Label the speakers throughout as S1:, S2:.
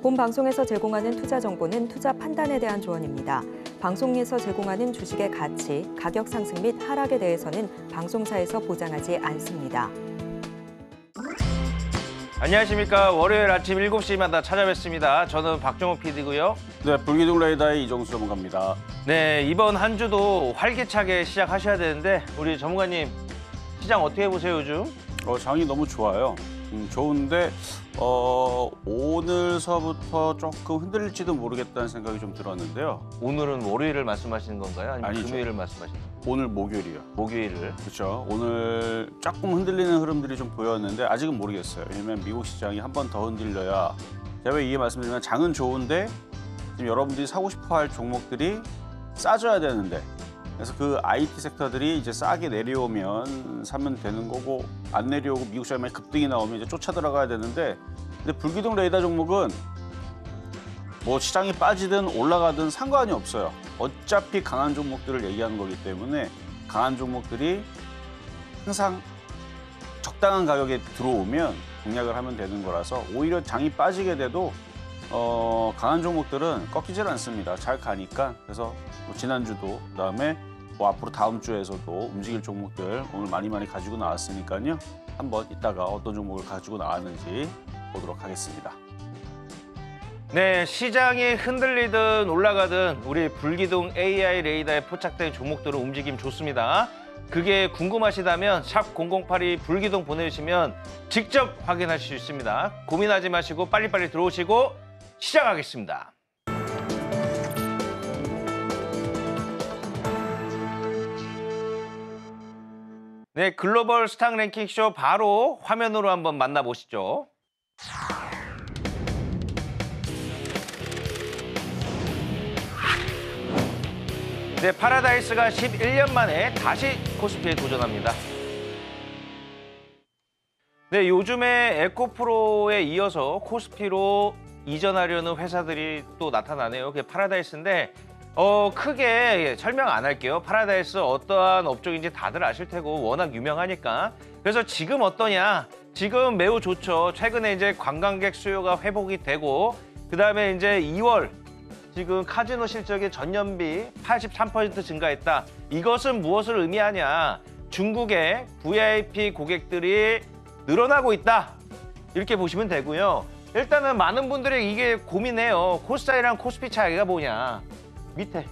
S1: 본 방송에서 제공하는 투자 정보는 투자 판단에 대한 조언입니다. 방송에서 제공하는 주식의 가치, 가격 상승 및 하락에 대해서는 방송사에서 보장하지 않습니다.
S2: 안녕하십니까. 월요일 아침 7시마다 찾아뵙습니다. 저는 박정호 PD고요.
S3: 네, 불기둥 레이더의 이정수 전문가입니다.
S2: 네, 이번 한 주도 활기차게 시작하셔야 되는데 우리 전문가님 시장 어떻게 보세요, 요즘?
S3: 장이 너무 좋아요. 좋은데 오늘서부터 조금 흔들릴지도 모르겠다는 생각이 좀 들었는데요.
S2: 오늘은 월요일을 말씀하시는 건가요? 아니면
S3: 아니죠.
S2: 금요일을 말씀하시는 건가요?
S3: 오늘 목요일이요.
S2: 목요일을.
S3: 그렇죠. 오늘 조금 흔들리는 흐름들이 좀 보였는데 아직은 모르겠어요. 왜냐면 미국 시장이 한 번 더 흔들려야 제가 왜 이게 말씀드리면 장은 좋은데 지금 여러분들이 사고 싶어할 종목들이 싸져야 되는데 그래서 그 IT 섹터들이 이제 싸게 내려오면 사면 되는 거고 안 내려오고 미국 시장에 급등이 나오면 이제 쫓아 들어가야 되는데 근데 불기둥 레이더 종목은 뭐 시장이 빠지든 올라가든 상관이 없어요. 어차피 강한 종목들을 얘기하는 거기 때문에 강한 종목들이 항상 적당한 가격에 들어오면 공략을 하면 되는 거라서 오히려 장이 빠지게 돼도 강한 종목들은 꺾이질 않습니다. 잘 가니까. 그래서 뭐 지난주도 그다음에 뭐 앞으로 다음 주에서도 움직일 종목들 오늘 많이 가지고 나왔으니까요. 한번 이따가 어떤 종목을 가지고 나왔는지 보도록 하겠습니다.
S2: 네, 시장이 흔들리든 올라가든 우리 불기둥 AI 레이더에 포착된 종목들은 움직임 좋습니다. 그게 궁금하시다면 샵 0082 불기둥 보내주시면 직접 확인하실 수 있습니다. 고민하지 마시고 빨리빨리 들어오시고 시작하겠습니다. 네, 글로벌 스탁 랭킹쇼 바로 화면으로 한번 만나보시죠. 네, 파라다이스가 11년 만에 다시 코스피에 도전합니다. 네, 요즘에 에코프로에 이어서 코스피로 이전하려는 회사들이 또 나타나네요. 그게 파라다이스인데 크게 설명 안 할게요. 파라다이스 어떠한 업종인지 다들 아실 테고 워낙 유명하니까. 그래서 지금 어떠냐? 지금 매우 좋죠. 최근에 이제 관광객 수요가 회복이 되고 그다음에 이제 2월 지금 카지노 실적이 전년비 83% 증가했다. 이것은 무엇을 의미하냐? 중국의 VIP 고객들이 늘어나고 있다. 이렇게 보시면 되고요. 일단은 많은 분들이 이게 고민해요. 코스닥이랑 코스피 차이가 뭐냐? 밑에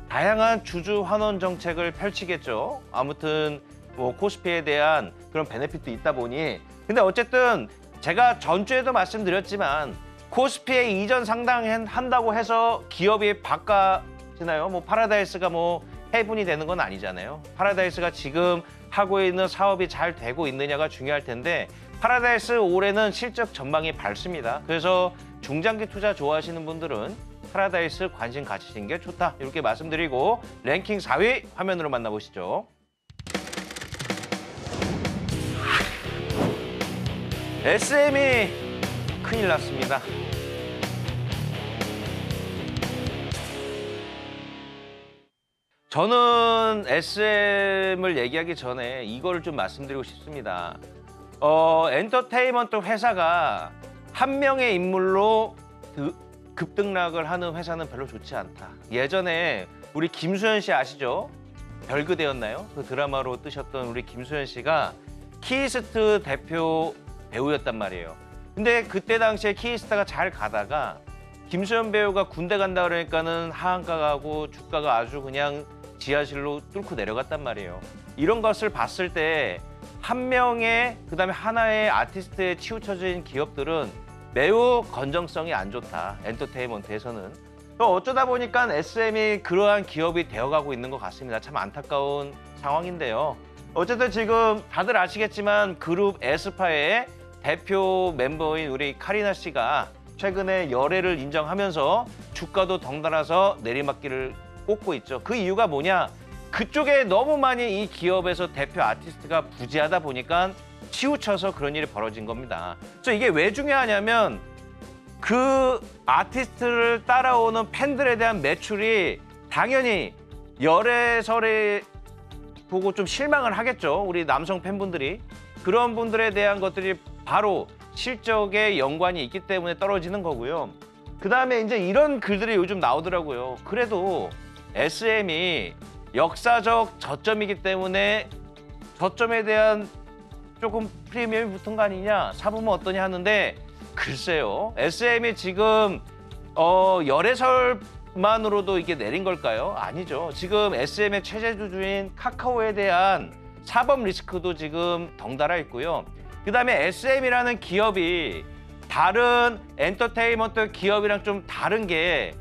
S2: 다양한 주주 환원 정책을 펼치겠죠. 아무튼 뭐 코스피에 대한 그런 베네핏도 있다 보니. 근데 어쨌든 제가 전주에도 말씀드렸지만 코스피에 이전 상당한다고 해서 기업이 바꿔지나요? 뭐 파라다이스가 뭐 해분이 되는 건 아니잖아요. 파라다이스가 지금 하고 있는 사업이 잘 되고 있느냐가 중요할 텐데 파라다이스 올해는 실적 전망이 밝습니다. 그래서 중장기 투자 좋아하시는 분들은 파라다이스 관심 가지시는 게 좋다. 이렇게 말씀드리고 랭킹 4위 화면으로 만나보시죠. SM이 큰일 났습니다. 저는 SM을 얘기하기 전에 이거를 좀 말씀드리고 싶습니다. 엔터테인먼트 회사가 한 명의 인물로 급등락을 하는 회사는 별로 좋지 않다. 예전에 우리 김수현 씨 아시죠? 별그대였나요? 그 드라마로 뜨셨던 우리 김수현 씨가 키이스트 대표 배우였단 말이에요. 근데 그때 당시에 키이스트가 잘 가다가 김수현 배우가 군대 간다 그러니까는 하한가 가고 주가가 아주 그냥 지하실로 뚫고 내려갔단 말이에요. 이런 것을 봤을 때 한 명의 그다음에 하나의 아티스트에 치우쳐진 기업들은 매우 건정성이 안 좋다. 엔터테인먼트에서는. 또 어쩌다 보니까 SM이 그러한 기업이 되어가고 있는 것 같습니다. 참 안타까운 상황인데요. 어쨌든 지금 다들 아시겠지만 그룹 에스파의 대표 멤버인 우리 카리나 씨가 최근에 열애를 인정하면서 주가도 덩달아서 내리막길을 꽂고 있죠. 그 이유가 뭐냐? 그쪽에 너무 많이 이 기업에서 대표 아티스트가 부재하다 보니까 치우쳐서 그런 일이 벌어진 겁니다. 그래서 이게 왜 중요하냐면 그 아티스트를 따라오는 팬들에 대한 매출이 당연히 열애설에 보고 좀 실망을 하겠죠. 우리 남성 팬분들이. 그런 분들에 대한 것들이 바로 실적에 연관이 있기 때문에 떨어지는 거고요. 그다음에 이제 이런 글들이 요즘 나오더라고요. 그래도 SM이 역사적 저점이기 때문에 저점에 대한 조금 프리미엄이 붙은 거 아니냐, 사보면 어떠냐 하는데 글쎄요. SM이 지금 열애설만으로도 이게 내린 걸까요? 아니죠. 지금 SM의 최대주주인 카카오에 대한 사법 리스크도 지금 덩달아 있고요. 그다음에 SM이라는 기업이 다른 엔터테인먼트 기업이랑 좀 다른 게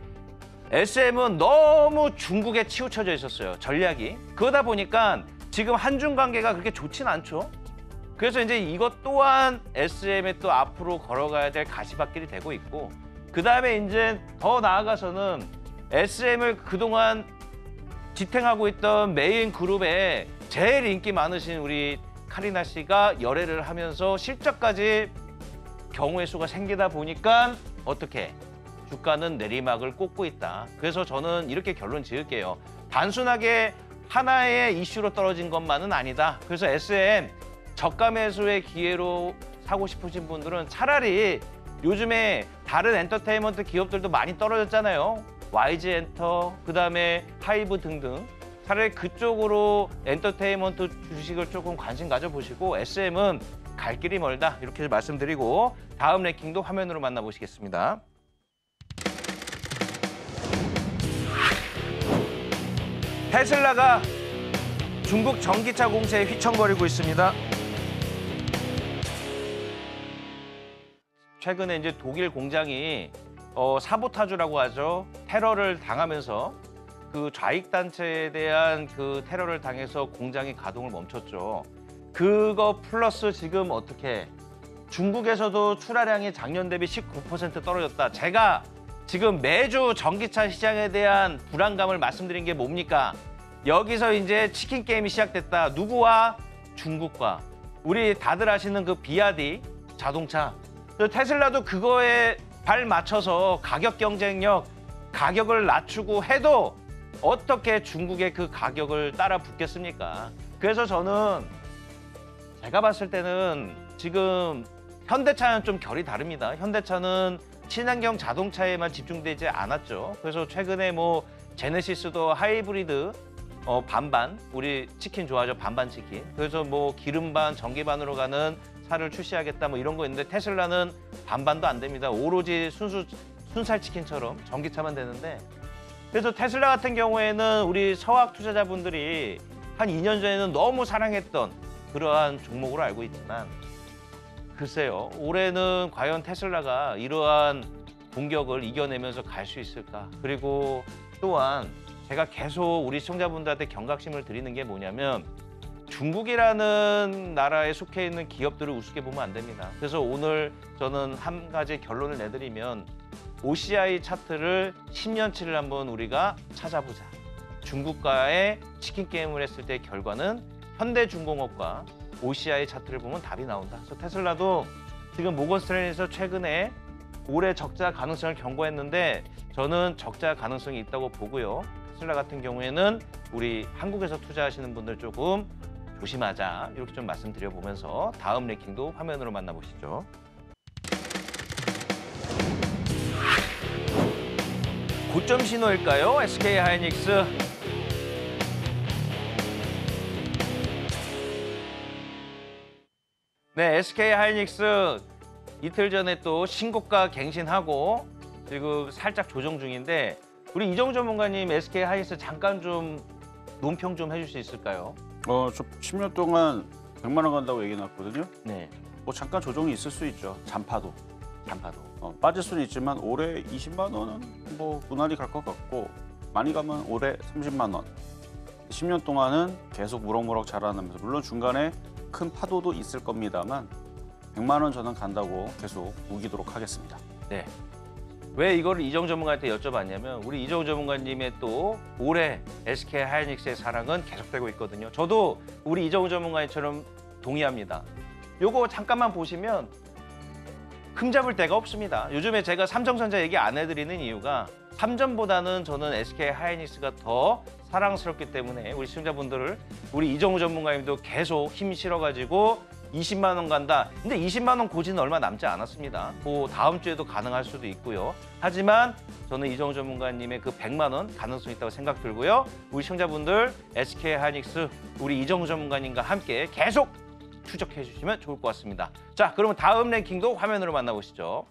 S2: SM은 너무 중국에 치우쳐져 있었어요. 전략이. 그러다 보니까 지금 한중 관계가 그렇게 좋진 않죠. 그래서 이제 이것 또한 SM에 또 앞으로 걸어가야 될 가시밭길이 되고 있고, 그다음에 이제 더 나아가서는 SM을 그동안 지탱하고 있던 메인 그룹에 제일 인기 많으신 우리 카리나 씨가 열애를 하면서 실적까지 경우의 수가 생기다 보니까 어떻게 주가는 내리막을 꽂고 있다. 그래서 저는 이렇게 결론 지을게요. 단순하게 하나의 이슈로 떨어진 것만은 아니다. 그래서 SM 저가 매수의 기회로 사고 싶으신 분들은 차라리 요즘에 다른 엔터테인먼트 기업들도 많이 떨어졌잖아요. YG엔터, 그다음에 하이브 등등. 차라리 그쪽으로 엔터테인먼트 주식을 조금 관심 가져보시고 SM은 갈 길이 멀다. 이렇게 말씀드리고 다음 랭킹도 화면으로 만나보시겠습니다. 테슬라가 중국 전기차 공세에 휘청거리고 있습니다. 최근에 이제 독일 공장이 사보타주라고 하죠. 테러를 당하면서 그 좌익 단체에 대한 그 테러를 당해서 공장이 가동을 멈췄죠. 그거 플러스 지금 어떻게 중국에서도 출하량이 작년 대비 19% 떨어졌다. 제가 지금 매주 전기차 시장에 대한 불안감을 말씀드린 게 뭡니까? 여기서 이제 치킨 게임이 시작됐다. 누구와? 중국과. 우리 다들 아시는 그 비아디 자동차. 테슬라도 그거에 발 맞춰서 가격 경쟁력, 가격을 낮추고 해도 어떻게 중국의 그 가격을 따라 붙겠습니까? 그래서 저는 제가 봤을 때는 지금 현대차는 좀 결이 다릅니다. 현대차는 친환경 자동차에만 집중되지 않았죠. 그래서 최근에 뭐 제네시스도 하이브리드 반반, 우리 치킨 좋아하죠, 반반 치킨. 그래서 뭐 기름반, 전기반으로 가는 차를 출시하겠다 뭐 이런 거 있는데 테슬라는 반반도 안 됩니다. 오로지 순살 치킨처럼 전기차만 되는데, 그래서 테슬라 같은 경우에는 우리 서학 투자자분들이 한 2년 전에는 너무 사랑했던 그러한 종목으로 알고 있지만 글쎄요, 올해는 과연 테슬라가 이러한 공격을 이겨내면서 갈 수 있을까? 그리고 또한 제가 계속 우리 시청자분들한테 경각심을 드리는 게 뭐냐면 중국이라는 나라에 속해 있는 기업들을 우습게 보면 안 됩니다. 그래서 오늘 저는 한 가지 결론을 내드리면 OCI 차트를 10년치를 한번 우리가 찾아보자. 중국과의 치킨 게임을 했을 때 결과는 현대중공업과 OCI 차트를 보면 답이 나온다. 그래서 테슬라도 지금 모건스탠리에서 최근에 올해 적자 가능성을 경고했는데 저는 적자 가능성이 있다고 보고요. 테슬라 같은 경우에는 우리 한국에서 투자하시는 분들 조금 조심하자. 이렇게 좀 말씀드려보면서 다음 랭킹도 화면으로 만나보시죠. 고점 신호일까요? SK 하이닉스. 네, SK 하이닉스 이틀 전에 또 신고가 갱신하고 지금 살짝 조정 중인데 우리 이정우 전문가님 SK 하이닉스 잠깐 좀 논평 좀 해줄 수 있을까요?
S3: 저 10년 동안 100만 원 간다고 얘기 나왔거든요.
S2: 네,
S3: 뭐 잠깐 조정이 있을 수 있죠. 잔파도.
S2: 단파도.
S3: 빠질 수는 있지만 올해 20만 원은 뭐 무난히 갈 것 같고 많이 가면 올해 30만 원. 10년 동안은 계속 무럭무럭 자라나면서 물론 중간에 큰 파도도 있을 겁니다만 100만 원 저는 간다고 계속 우기도록 하겠습니다.
S2: 네. 왜 이거를 이정우 전문가한테 여쭤봤냐면 우리 이정우 전문가님의 또 올해 SK 하이닉스의 사랑은 계속되고 있거든요. 저도 우리 이정우 전문가님처럼 동의합니다. 요거 잠깐만 보시면 흠잡을 데가 없습니다. 요즘에 제가 삼성전자 얘기 안 해드리는 이유가 삼전보다는 저는 SK 하이닉스가 더 사랑스럽기 때문에 우리 시청자분들을 우리 이정우 전문가님도 계속 힘 실어가지고 20만 원 간다. 근데 20만 원 고지는 얼마 남지 않았습니다. 뭐 다음 주에도 가능할 수도 있고요. 하지만 저는 이정우 전문가님의 그 100만 원 가능성이 있다고 생각 들고요. 우리 시청자분들 SK하이닉스 우리 이정우 전문가님과 함께 계속 추적해 주시면 좋을 것 같습니다. 자, 그러면 다음 랭킹도 화면으로 만나보시죠.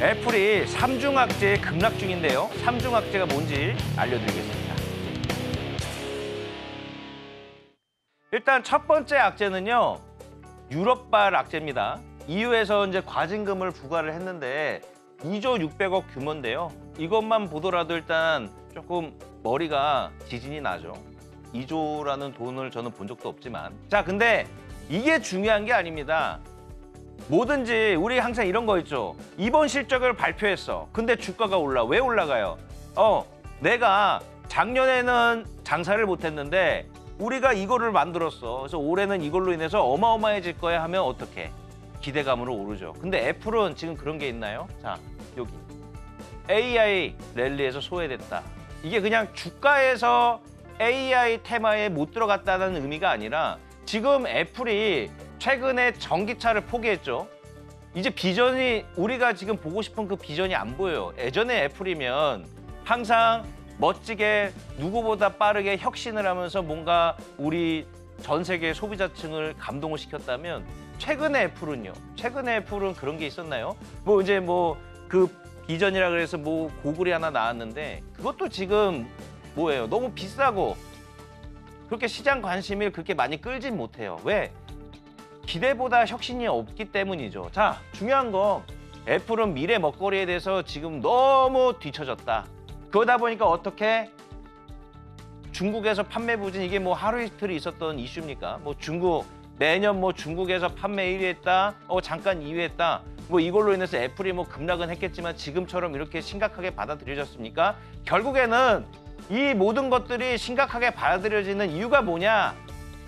S2: 애플이 3중 악재에 급락 중인데요. 3중 악재가 뭔지 알려드리겠습니다. 일단 첫 번째 악재는요. 유럽발 악재입니다. EU에서 이제 과징금을 부과를 했는데 2조 600억 규모인데요. 이것만 보더라도 일단 조금 머리가 지진이 나죠. 2조라는 돈을 저는 본 적도 없지만. 자, 근데 이게 중요한 게 아닙니다. 뭐든지 우리 항상 이런 거 있죠. 이번 실적을 발표했어. 근데 주가가 올라. 왜 올라가요? 내가 작년에는 장사를 못했는데 우리가 이거를 만들었어. 그래서 올해는 이걸로 인해서 어마어마해질 거야 하면 어떡해? 기대감으로 오르죠. 근데 애플은 지금 그런 게 있나요? 자, 여기. AI 랠리에서 소외됐다. 이게 그냥 주가에서 AI 테마에 못 들어갔다는 의미가 아니라 지금 애플이 최근에 전기차를 포기했죠. 이제 비전이 우리가 지금 보고 싶은 그 비전이 안 보여요. 예전에 애플이면 항상 멋지게 누구보다 빠르게 혁신을 하면서 뭔가 우리 전 세계 소비자층을 감동을 시켰다면 최근에 애플은요. 최근에 애플은 그런 게 있었나요? 뭐 이제 뭐 그 비전이라 그래서 뭐 고글이 하나 나왔는데 그것도 지금 뭐예요? 너무 비싸고 그렇게 시장 관심을 그렇게 많이 끌진 못해요. 왜? 기대보다 혁신이 없기 때문이죠. 자, 중요한 거 애플은 미래 먹거리에 대해서 지금 너무 뒤처졌다. 그러다 보니까 어떻게 중국에서 판매 부진 이게 뭐 하루 이틀이 있었던 이슈입니까? 뭐 중국 매년 뭐 중국에서 판매 1위 했다. 잠깐 2위 했다. 뭐 이걸로 인해서 애플이 뭐 급락은 했겠지만 지금처럼 이렇게 심각하게 받아들여졌습니까? 결국에는 이 모든 것들이 심각하게 받아들여지는 이유가 뭐냐?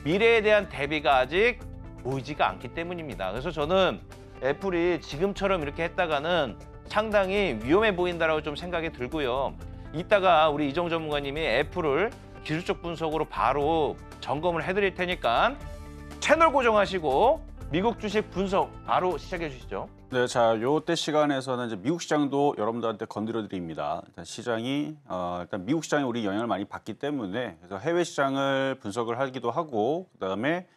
S2: 미래에 대한 대비가 아직 보이지가 않기 때문입니다. 그래서 저는 애플이 지금처럼 이렇게 했다가는 상당히 위험해 보인다라고 좀 생각이 들고요. 이따가 우리 이정우 전문가님이 애플을 기술적 분석으로 바로 점검을 해드릴 테니까 채널 고정하시고 미국 주식 분석 바로 시작해 주시죠.
S3: 네, 자, 요때 시간에서는 이제 미국 시장도 여러분들한테 건드려 드립니다. 일단 시장이 일단 미국 시장이 우리 영향을 많이 받기 때문에 그래서 해외 시장을 분석을 하기도 하고 그다음에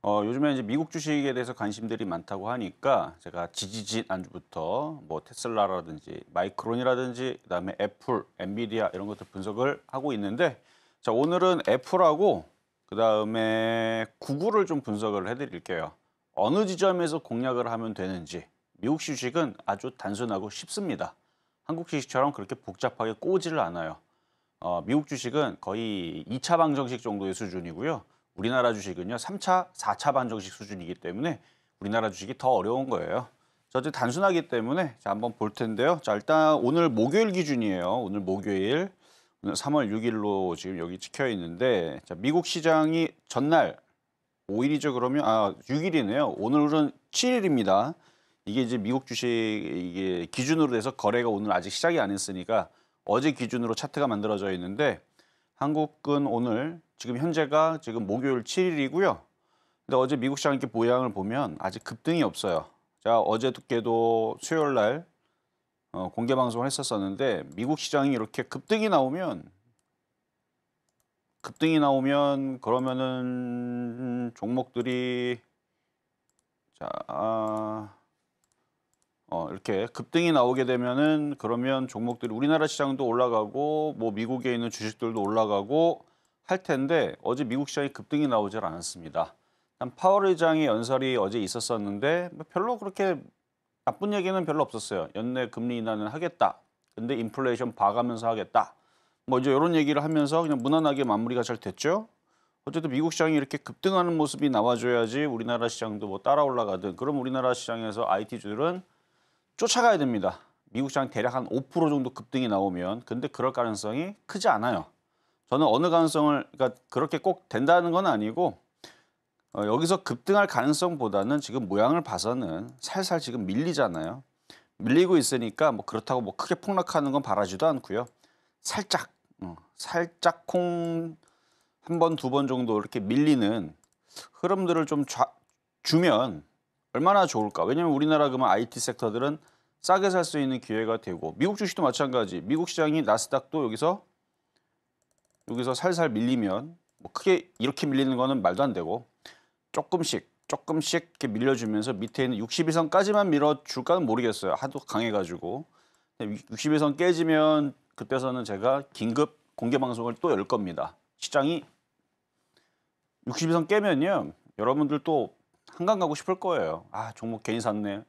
S3: 요즘에 이제 미국 주식에 대해서 관심들이 많다고 하니까 제가 지지진 안주부터 뭐 테슬라라든지 마이크론이라든지 그다음에 애플, 엔비디아 이런 것들 분석을 하고 있는데 자, 오늘은 애플하고 그다음에 구글을 좀 분석을 해드릴게요. 어느 지점에서 공략을 하면 되는지. 미국 주식은 아주 단순하고 쉽습니다. 한국 주식처럼 그렇게 복잡하게 꼬지를 않아요. 미국 주식은 거의 2차 방정식 정도의 수준이고요. 우리나라 주식은요 3차, 4차 반정식 수준이기 때문에 우리나라 주식이 더 어려운 거예요. 어쨌든 단순하기 때문에 자, 한번 볼 텐데요. 자, 일단 오늘 목요일 기준이에요. 오늘 목요일, 오늘 3월 6일로 지금 여기 찍혀 있는데 자, 미국 시장이 전날 5일이죠. 그러면 6일이네요. 오늘은 7일입니다. 이게 이제 미국 주식 이게 기준으로 돼서 거래가 오늘 아직 시작이 안 했으니까 어제 기준으로 차트가 만들어져 있는데 한국은 오늘 지금 현재가 지금 목요일 7일이고요. 근데 어제 미국 시장 이렇게 모양을 보면 아직 급등이 없어요. 자, 어저께도 수요일 날 공개 방송을 했었는데 미국 시장이 이렇게 급등이 나오면 그러면은 종목들이 자 이렇게 급등이 나오게 되면은 그러면 종목들이 우리나라 시장도 올라가고 뭐 미국에 있는 주식들도 올라가고 할 텐데 어제 미국 시장이 급등이 나오질 않았습니다. 파월 의장의 연설이 어제 있었었는데 별로 그렇게 나쁜 얘기는 별로 없었어요. 연내 금리 인하는 하겠다. 근데 인플레이션 봐가면서 하겠다. 뭐 이제 이런 얘기를 하면서 그냥 무난하게 마무리가 잘 됐죠. 어쨌든 미국 시장이 이렇게 급등하는 모습이 나와줘야지 우리나라 시장도 뭐 따라 올라가든 그럼 우리나라 시장에서 IT주들은 쫓아가야 됩니다. 미국 시장 대략 한 5% 정도 급등이 나오면 근데 그럴 가능성이 크지 않아요. 저는 어느 가능성을 그러니까 그렇게 꼭 된다는 건 아니고 여기서 급등할 가능성보다는 지금 모양을 봐서는 살살 지금 밀리잖아요. 밀리고 있으니까 뭐 그렇다고 뭐 크게 폭락하는 건 바라지도 않고요. 살짝 한 번, 두 번 정도 이렇게 밀리는 흐름들을 좀 주면 얼마나 좋을까? 왜냐하면 우리나라 그러면 IT 섹터들은 싸게 살 수 있는 기회가 되고 미국 주식도 마찬가지. 미국 시장이 나스닥도 여기서 살살 밀리면 뭐 크게 이렇게 밀리는 거는 말도 안 되고 조금씩 이렇게 밀려주면서 밑에 있는 61선까지만 밀어줄까는 모르겠어요. 하도 강해가지고 61선 깨지면 그때서는 제가 긴급 공개 방송을 또 열 겁니다. 시장이 61선 깨면요 여러분들 또 한강 가고 싶을 거예요. 아 종목 괜히 샀네,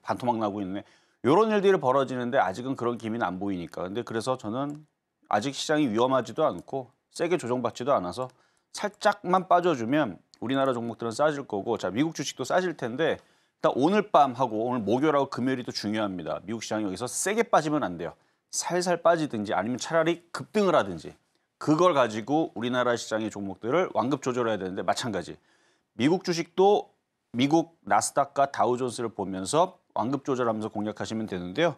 S3: 반토막 나고 있네. 이런 일들이 벌어지는데 아직은 그런 기미는 안 보이니까. 근데 그래서 저는 아직 시장이 위험하지도 않고 세게 조정받지도 않아서 살짝만 빠져주면 우리나라 종목들은 싸질 거고, 자 미국 주식도 싸질 텐데 일단 오늘 밤하고 오늘 목요일하고 금요일이 또 중요합니다. 미국 시장이 여기서 세게 빠지면 안 돼요. 살살 빠지든지 아니면 차라리 급등을 하든지 그걸 가지고 우리나라 시장의 종목들을 완급 조절해야 되는데 마찬가지. 미국 주식도 미국 나스닥과 다우존스를 보면서 완급 조절하면서 공략하시면 되는데요.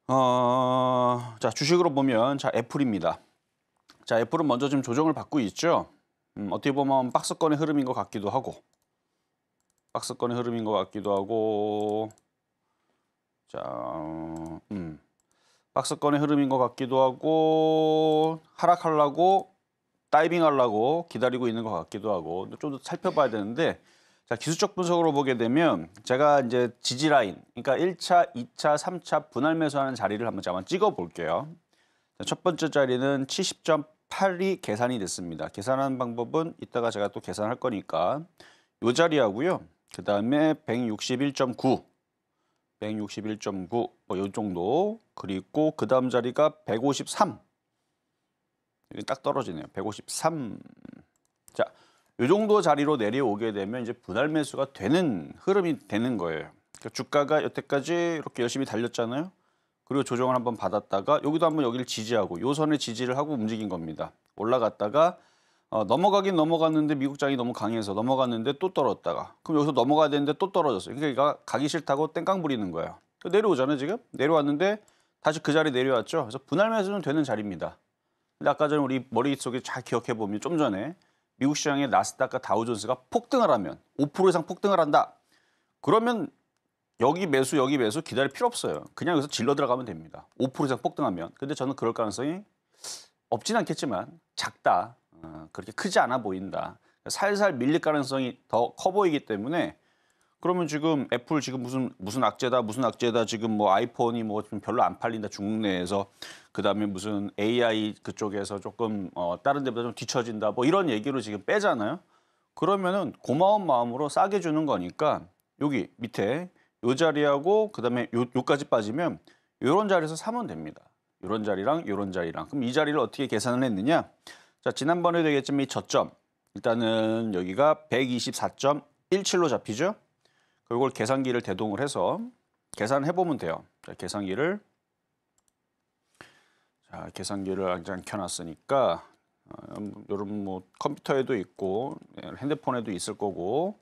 S3: 자 주식으로 보면 자 애플입니다. 자 애플은 먼저 좀 조정을 받고 있죠. 어떻게 보면 박스권의 흐름인 것 같기도 하고, 자, 박스권의 흐름인 것 같기도 하고, 하락하려고 다이빙 하려고 기다리고 있는 것 같기도 하고, 좀 더 살펴봐야 되는데, 자 기술적 분석으로 보게 되면 제가 이제 지지 라인, 그러니까 1차, 2차, 3차 분할 매수하는 자리를 한번 찍어 볼게요. 첫 번째 자리는 70.8이 계산이 됐습니다. 계산하는 방법은 이따가 제가 또 계산할 거니까 이 자리하고요. 그 다음에 161.9, 뭐 이 정도. 그리고 그 다음 자리가 153. 여기 딱 떨어지네요. 153. 자, 이 정도 자리로 내려오게 되면 이제 분할 매수가 되는 흐름이 되는 거예요. 그러니까 주가가 여태까지 이렇게 열심히 달렸잖아요. 그리고 조정을 한번 받았다가 여기도 한번 여기를 지지하고 요 선에 지지를 하고 움직인 겁니다. 올라갔다가 넘어가긴 넘어갔는데 미국장이 너무 강해서 넘어갔는데 또 떨어졌다가, 그럼 여기서 넘어가야 되는데 또 떨어졌어요. 그러니까 가기 싫다고 땡깡 부리는 거예요. 내려오잖아요. 지금 내려왔는데 다시 그 자리 내려왔죠. 그래서 분할 매수는 되는 자리입니다. 근데 아까 전에 우리 머릿속에 잘 기억해 보면 좀 전에 미국 시장의 나스닥과 다우존스가 폭등을 하면 5% 이상 폭등을 한다. 그러면 여기 매수 기다릴 필요 없어요. 그냥 여기서 질러 들어가면 됩니다. 5% 이상 폭등하면. 근데 저는 그럴 가능성이 없진 않겠지만 작다. 그렇게 크지 않아 보인다. 살살 밀릴 가능성이 더 커 보이기 때문에, 그러면 지금 애플 지금 무슨 악재다 지금 뭐 아이폰이 뭐 좀 별로 안 팔린다 중국 내에서, 그다음에 무슨 AI 그쪽에서 조금 다른 데보다 좀 뒤처진다 뭐 이런 얘기로 지금 빼잖아요. 그러면은 고마운 마음으로 싸게 주는 거니까 여기 밑에 요 자리하고 그다음에 요까지 빠지면 요런 자리에서 사면 됩니다. 요런 자리랑 요런 자리랑. 그럼 이 자리를 어떻게 계산을 했느냐? 자, 지난번에 되겠지만 이 저점 일단은 여기가 124.17로 잡히죠. 그걸 계산기를 대동을 해서 계산해 보면 돼요. 자, 계산기를 당장 켜놨으니까 여러분 뭐 컴퓨터에도 있고 핸드폰에도 있을 거고,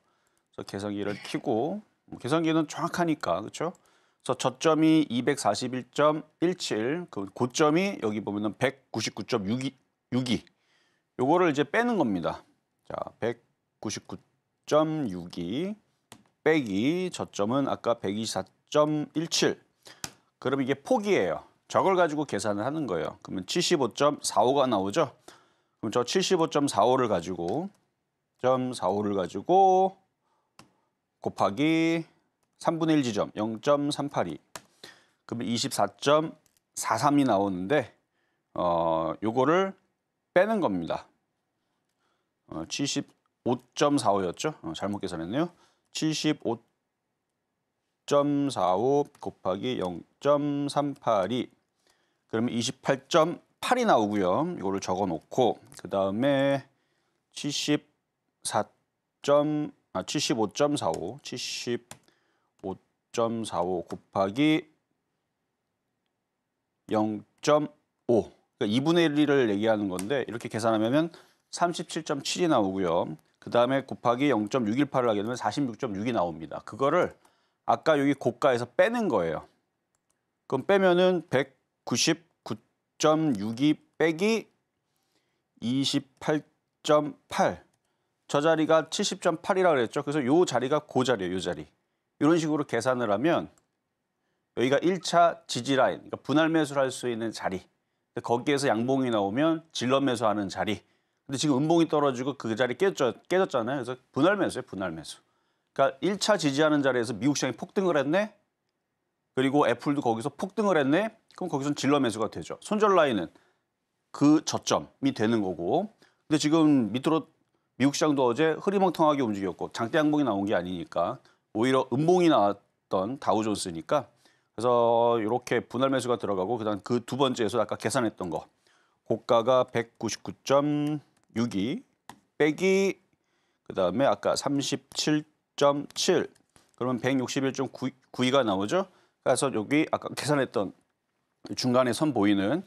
S3: 그래서 계산기를 켜고, 계산기는 정확하니까 그렇죠. 그래서 저점이 241.17, 그 고점이 여기 보면은 199.62. 요거를 이제 빼는 겁니다. 자, 199.62 빼기 저점은 아까 124.17. 그럼 이게 폭이에요. 저걸 가지고 계산을 하는 거예요. 그러면 75.45가 나오죠. 그럼 저 75.45를 가지고 곱하기 3분의 1 지점 0.382. 그러면 24.43이 나오는데 요거를 빼는 겁니다. 75.45였죠? 잘못 계산했네요. 75.45 곱하기 0.382. 그러면 28.8이 나오고요. 이거를 적어 놓고 그 다음에 75.45 곱하기 0.5. 그러니까 2분의 1을 얘기하는 건데 이렇게 계산하면 37.7이 나오고요. 그 다음에 곱하기 0.618을 하게 되면 46.6이 나옵니다. 그거를 아까 여기 고가에서 빼는 거예요. 그럼 빼면은 199.62 빼기 28. 70.8. 저 자리가 70.8이라고 그랬죠. 그래서 요 자리가 그 자리예요. 요 자리. 이런 식으로 계산을 하면 여기가 1차 지지 라인, 그러니까 분할 매수를 할 수 있는 자리. 거기에서 양봉이 나오면 질러 매수하는 자리. 근데 지금 음봉이 떨어지고 그 자리 깨졌잖아요. 그래서 분할 매수예요. 분할 매수. 그러니까 1차 지지하는 자리에서 미국 시장이 폭등을 했네. 그리고 애플도 거기서 폭등을 했네. 그럼 거기서는 질러 매수가 되죠. 손절 라인은 그 저점이 되는 거고. 근데 지금 밑으로 미국 시장도 어제 흐리멍텅하게 움직였고 장대 양봉이 나온 게 아니니까 오히려 음봉이 나왔던 다우존스니까 그래서 이렇게 분할 매수가 들어가고 그다음 그 두 번째에서 아까 계산했던 거 고가가 199.62 빼기 그다음에 아까 37.7 그러면 161.92가 나오죠. 그래서 여기 아까 계산했던 중간에 선 보이는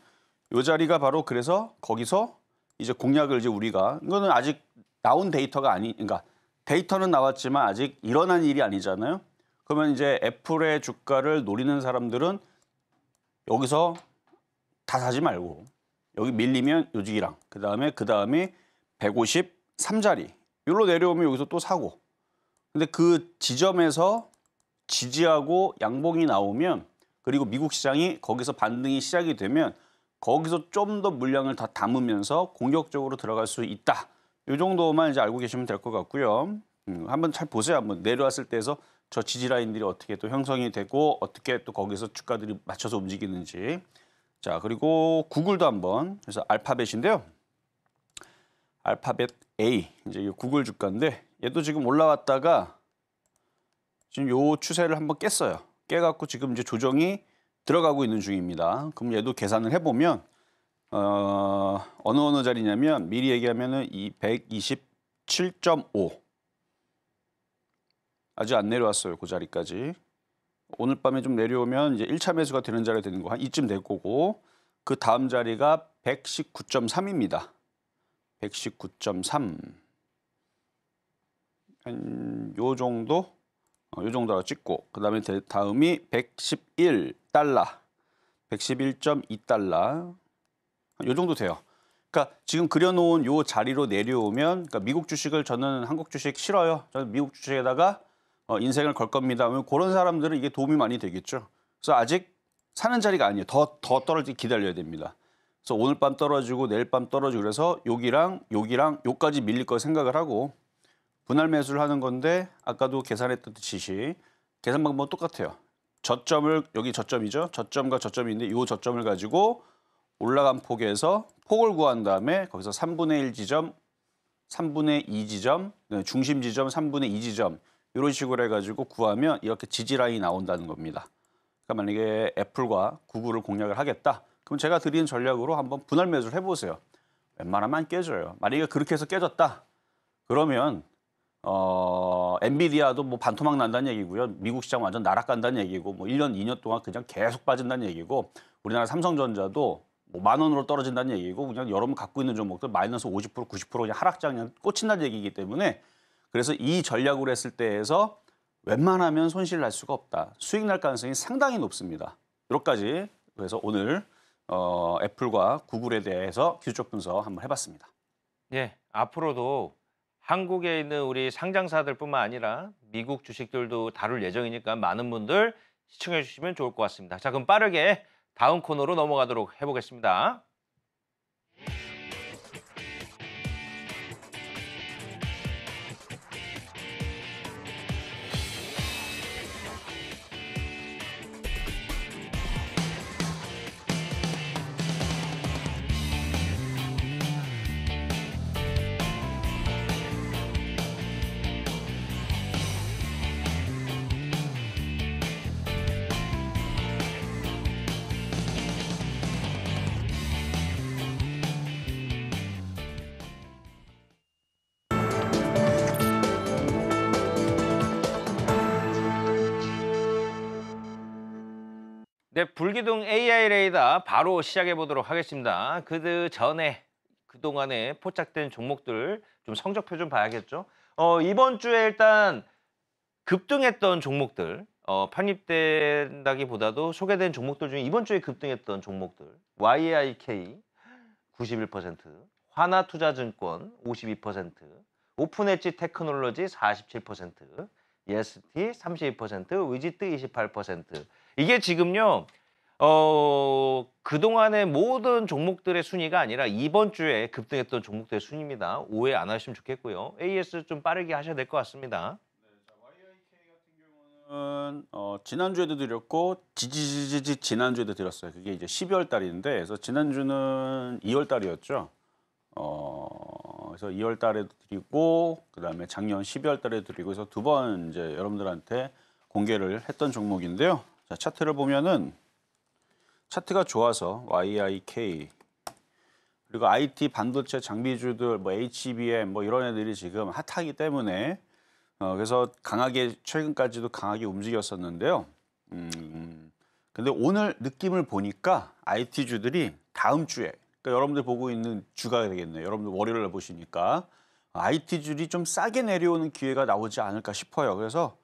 S3: 이 자리가 바로 그래서 거기서 이제 공략을 이제 우리가 이거는 아직 나온 데이터가 그러니까 데이터는 나왔지만 아직 일어난 일이 아니잖아요. 그러면 이제 애플의 주가를 노리는 사람들은 여기서 다 사지 말고 여기 밀리면 요지기랑 그다음에 153자리 여기로 내려오면 여기서 또 사고. 근데 그 지점에서 지지하고 양봉이 나오면 그리고 미국 시장이 거기서 반등이 시작이 되면 거기서 좀 더 물량을 더 담으면서 공격적으로 들어갈 수 있다. 이 정도만 이제 알고 계시면 될 것 같고요. 한번 잘 보세요. 한번 내려왔을 때에서 저 지지 라인들이 어떻게 또 형성이 되고 어떻게 또 거기서 주가들이 맞춰서 움직이는지. 자, 그리고 구글도 한번 그래서 알파벳인데요. 알파벳 A 이제 이 구글 주가인데 얘도 지금 올라왔다가 지금 요 추세를 한번 깼어요. 깨갖고 지금 이제 조정이 들어가고 있는 중입니다. 그럼 얘도 계산을 해보면 어느 자리냐면 미리 얘기하면은 이 127.5 아직 안 내려왔어요. 그 자리까지. 오늘 밤에 좀 내려오면 이제 1차 매수가 되는 자리가 되는 거 한 이쯤 될 거고 그 다음 자리가 119.3입니다. 119.3 한 요 정도 요 정도로 찍고 그다음에 다음이 111달러 111.2달러 요 정도 돼요. 그러니까 지금 그려놓은 요 자리로 내려오면 그러니까 미국 주식을 저는 한국 주식 싫어요. 저는 미국 주식에다가 인생을 걸 겁니다. 그런 사람들은 이게 도움이 많이 되겠죠. 그래서 아직 사는 자리가 아니에요. 더 떨어지기 기다려야 됩니다. 그래서 오늘 밤 떨어지고 내일 밤 떨어지고 그래서 여기랑 요까지 밀릴 거 생각을 하고 분할 매수를 하는 건데 아까도 계산했듯이 계산 방법은 똑같아요. 저점을 여기 저점이죠. 저점과 저점이 있는데 이 저점을 가지고 올라간 폭에서 폭을 구한 다음에 거기서 3분의 1 지점, 3분의 2 지점, 중심 지점, 3분의 2 지점 이런 식으로 해가지고 구하면 이렇게 지지 라인이 나온다는 겁니다. 그러니까 만약에 애플과 구글을 공략을 하겠다. 그럼 제가 드리는 전략으로 한번 분할 매수를 해보세요. 웬만하면 안 깨져요. 만약에 그렇게 해서 깨졌다. 그러면 엔비디아도 뭐 반토막 난다는 얘기고요. 미국 시장 완전 날아간다는 얘기고 뭐 1년, 2년 동안 그냥 계속 빠진다는 얘기고 우리나라 삼성전자도 뭐 10,000원으로 떨어진다는 얘기고 그냥 여러분 갖고 있는 종목들 마이너스 50%, 90% 그냥 하락장 그냥 꽂힌다는 얘기이기 때문에 그래서 이 전략으로 했을 때에서 웬만하면 손실을 날 수가 없다. 수익 날 가능성이 상당히 높습니다. 여기까지 그래서 오늘 애플과 구글에 대해서 기술적 분석 한번 해봤습니다.
S2: 예, 앞으로도 한국에 있는 우리 상장사들뿐만 아니라 미국 주식들도 다룰 예정이니까 많은 분들 시청해 주시면 좋을 것 같습니다. 자, 그럼 빠르게 다음 코너로 넘어가도록 해보겠습니다. 네, 불기둥 AI 레이더 바로 시작해 보도록 하겠습니다. 그 전에 그동안에 포착된 종목들 좀 성적표 좀 봐야겠죠. 이번 주에 일단 급등했던 종목들, 편입된다기보다도 소개된 종목들 중에 이번 주에 급등했던 종목들, YIK 91%, 하나투자증권 52%, 오픈엣지 테크놀로지 47%, EST 32%, 위지트 28%. 이게 지금요. 그동안의 모든 종목들의 순위가 아니라 이번 주에 급등했던 종목들의 순위입니다. 오해 안 하시면 좋겠고요. AS 좀 빠르게 하셔야 될 것 같습니다.
S3: 지난주에도 드렸고 지난주에도 드렸어요. 그게 이제 12월 달인데 그래서 지난주는 2월 달이었죠. 그래서 2월 달에도 드리고 그다음에 작년 12월 달에 드리고 해서 두 번 이제 여러분들한테 공개를 했던 종목인데요. 자, 차트를 보면은 차트가 좋아서 YIK 그리고 IT 반도체 장비주들 뭐 HBM 뭐 이런 애들이 지금 핫하기 때문에 그래서 강하게 최근까지도 강하게 움직였었는데요. 근데 오늘 느낌을 보니까 IT주들이 다음 주에 그러니까 여러분들 보고 있는 주가 되겠네요. 여러분들 월요일 날 보시니까 IT주들이 좀 싸게 내려오는 기회가 나오지 않을까 싶어요. 그래서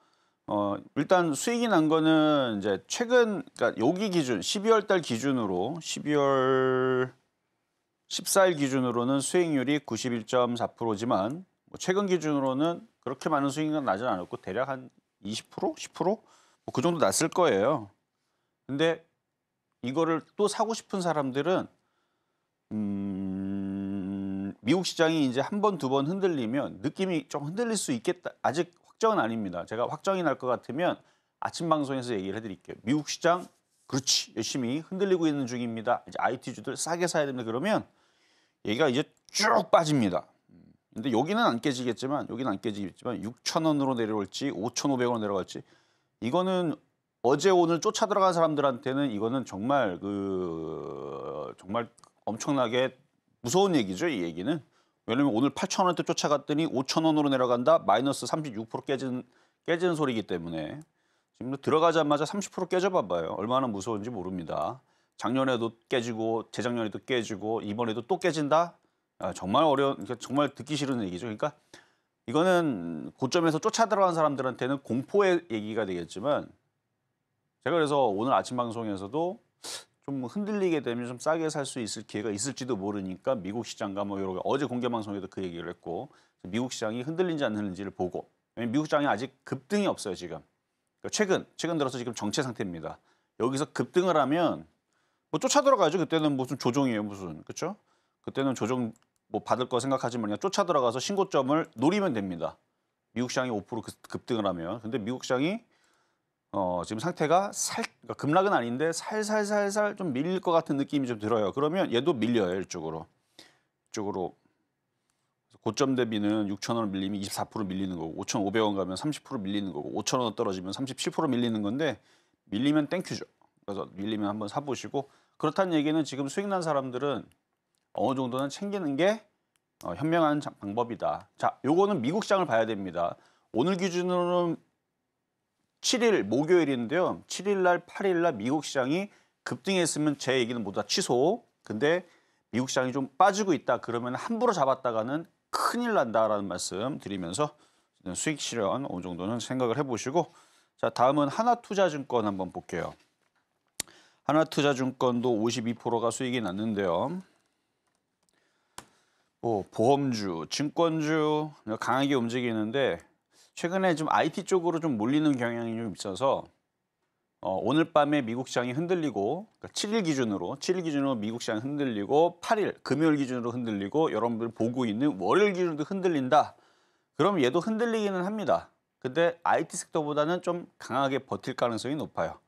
S3: 일단 수익이 난 거는 이제 최근 그러니까 여기 기준 12월 달 기준으로 12월 14일 기준으로는 수익률이 91.4%지만 뭐 최근 기준으로는 그렇게 많은 수익은 나진 않았고 대략 한 20%, 10%? 뭐 그 정도 났을 거예요. 근데 이거를 또 사고 싶은 사람들은 미국 시장이 이제 한 번, 두 번 흔들리면 느낌이 좀 흔들릴 수 있겠다. 아직 확정은 아닙니다. 제가 확정이 날 것 같으면 아침 방송에서 얘기를 해드릴게요. 미국 시장 그렇지 열심히 흔들리고 있는 중입니다. 이제 IT주들 싸게 사야 됩니다. 그러면 얘가 이제 쭉 빠집니다. 근데 여기는 안 깨지겠지만 6,000원으로 내려올지 5,500원 내려갈지 이거는 어제 오늘 쫓아 들어간 사람들한테는 이거는 정말 정말 엄청나게 무서운 얘기죠. 이 얘기는. 왜냐면 오늘 8,000원대 쫓아갔더니 5,000원으로 내려간다. 마이너스 36% 깨지는 소리이기 때문에 지금 들어가자마자 30% 깨져봐봐요. 얼마나 무서운지 모릅니다. 작년에도 깨지고 재작년에도 깨지고 이번에도 또 깨진다. 정말 그러니까 정말 듣기 싫은 얘기죠. 그러니까 이거는 고점에서 쫓아 들어간 사람들한테는 공포의 얘기가 되겠지만 제가 그래서 오늘 아침 방송에서도 좀 흔들리게 되면 좀 싸게 살 수 있을 기회가 있을지도 모르니까 미국 시장과 뭐 여러 어제 공개 방송에도 그 얘기를 했고 미국 시장이 흔들린지 안 흔들린지를 보고 왜냐면 미국 시장이 아직 급등이 없어요 지금. 그러니까 최근 들어서 지금 정체 상태입니다. 여기서 급등을 하면 뭐 쫓아 들어가죠. 그때는 무슨 조정이에요 무슨 그렇죠? 그때는 조정 뭐 받을 거 생각하지 말고 그냥 쫓아 들어가서 신고점을 노리면 됩니다. 미국 시장이 5% 급등을 하면. 근데 미국 시장이 지금 상태가 그러니까 급락은 아닌데 살살살살 좀 밀릴 것 같은 느낌이 좀 들어요. 그러면 얘도 밀려요 이쪽으로. 고점 대비는 6,000원 밀리면 24% 밀리는 거고 5,500원 가면 30% 밀리는 거고 5,000원 떨어지면 37% 밀리는 건데 밀리면 땡큐죠. 그래서 밀리면 한번 사보시고 그렇다는 얘기는 지금 수익 난 사람들은 어느 정도는 챙기는 게 현명한 방법이다. 자, 요거는 미국 시장을 봐야 됩니다. 오늘 기준으로는 7일 목요일인데요. 7일 날, 8일 날 미국 시장이 급등했으면 제 얘기는 모두 다 취소. 근데 미국 시장이 좀 빠지고 있다. 그러면 함부로 잡았다가는 큰일 난다라는 말씀 드리면서 수익 실현 어느 정도는 생각을 해보시고 자, 다음은 하나투자증권 한번 볼게요. 하나투자증권도 52%가 수익이 났는데요. 보험주, 증권주 강하게 움직이는데 최근에 좀 IT 쪽으로 좀 몰리는 경향이 좀 있어서 오늘 밤에 미국 시장이 흔들리고 그러니까 7일 기준으로 미국 시장이 흔들리고 8일 금요일 기준으로 흔들리고 여러분들 보고 있는 월요일 기준으로 흔들린다. 그럼 얘도 흔들리기는 합니다. 근데 IT 섹터보다는 좀 강하게 버틸 가능성이 높아요.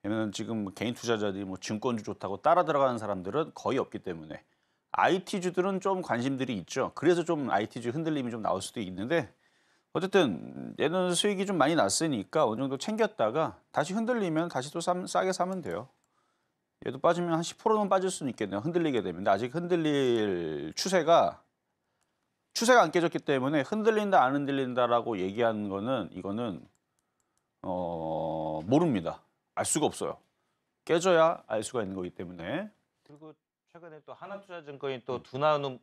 S3: 왜냐면 지금 개인 투자자들이 뭐 증권주 좋다고 따라 들어가는 사람들은 거의 없기 때문에 IT주들은 좀 관심들이 있죠. 그래서 좀 IT주 흔들림이 좀 나올 수도 있는데 어쨌든 얘는 수익이 좀 많이 났으니까 어느 정도 챙겼다가 다시 흔들리면 다시 또 싸게 사면 돼요. 얘도 빠지면 한 10%는 빠질 수는 있겠네요. 흔들리게 되면. 근데 아직 흔들릴 추세가 안 깨졌기 때문에 흔들린다 안 흔들린다라고 얘기하는 거는 이거는 모릅니다. 알 수가 없어요. 깨져야 알 수가 있는 거기 때문에.
S2: 그리고 최근에 또 하나투자증권이 또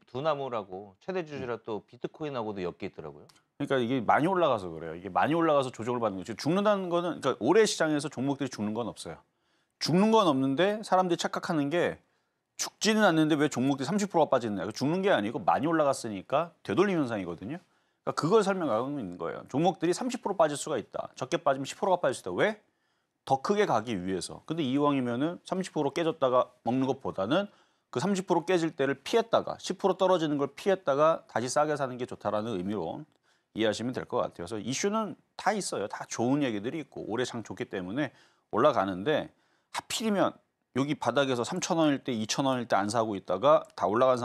S2: 두나무라고 최대 주주라 또 비트코인하고도 엮여 있더라고요.
S3: 그러니까 이게 많이 올라가서 그래요. 이게 많이 올라가서 조정을 받는 거죠. 죽는다는 거는 그러니까 올해 시장에서 종목들이 죽는 건 없어요. 죽는 건 없는데 사람들이 착각하는 게 죽지는 않는데 왜 종목들이 30%가 빠지느냐. 죽는 게 아니고 많이 올라갔으니까 되돌림 현상이거든요. 그러니까 그걸 설명하고 있는 거예요. 종목들이 30% 빠질 수가 있다. 적게 빠지면 10%가 빠질 수 있다. 왜? 더 크게 가기 위해서. 근데 이왕이면은 30% 깨졌다가 먹는 것보다는 그 30% 깨질 때를 피했다가 10% 떨어지는 걸 피했다가 다시 싸게 사는 게 좋다라는 의미로 이해하시면 될 것 같아요. 그래서 이슈는 다 있어요. 다 좋은 얘기들이 있고 올해 장 좋기 때문에 올라가는데 하필이면 여기 바닥에서 3,000원일 때 2,000원일 때 안 사고 있다가 다 올라간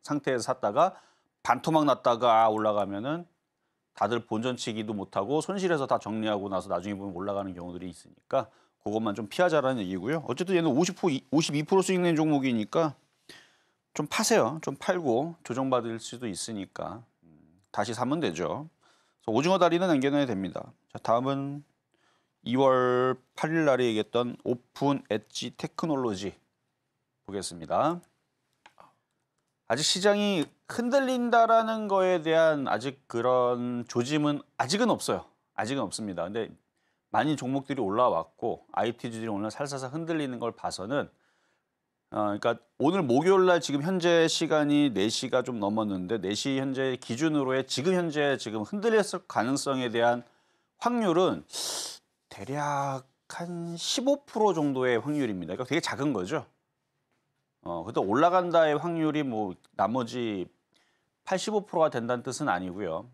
S3: 상태에서 샀다가 반토막 났다가 올라가면은 다들 본전치기도 못하고 손실해서 다 정리하고 나서 나중에 보면 올라가는 경우들이 있으니까 그것만 좀 피하자라는 얘기고요. 어쨌든 얘는 52% 수익 낸 종목이니까 좀 파세요. 좀 팔고 조정받을 수도 있으니까 다시 사면 되죠. 그래서 오징어 다리는 남겨놔야 됩니다. 자, 다음은 2월 8일 날에 얘기했던 오픈 엣지 테크놀로지 보겠습니다. 아직 시장이 흔들린다라는 거에 대한 아직 그런 조짐은 아직은 없어요. 아직은 없습니다. 근데 많은 종목들이 올라왔고 IT주들이 오늘 살살살 흔들리는 걸 봐서는 그러니까 오늘 목요일 날 지금 현재 시간이 4시가 좀 넘었는데 4시 현재 기준으로의 지금 현재 지금 흔들렸을 가능성에 대한 확률은 대략 한 15% 정도의 확률입니다. 그러니까 되게 작은 거죠. 근데 올라간다의 확률이 뭐 나머지 85%가 된다는 뜻은 아니고요.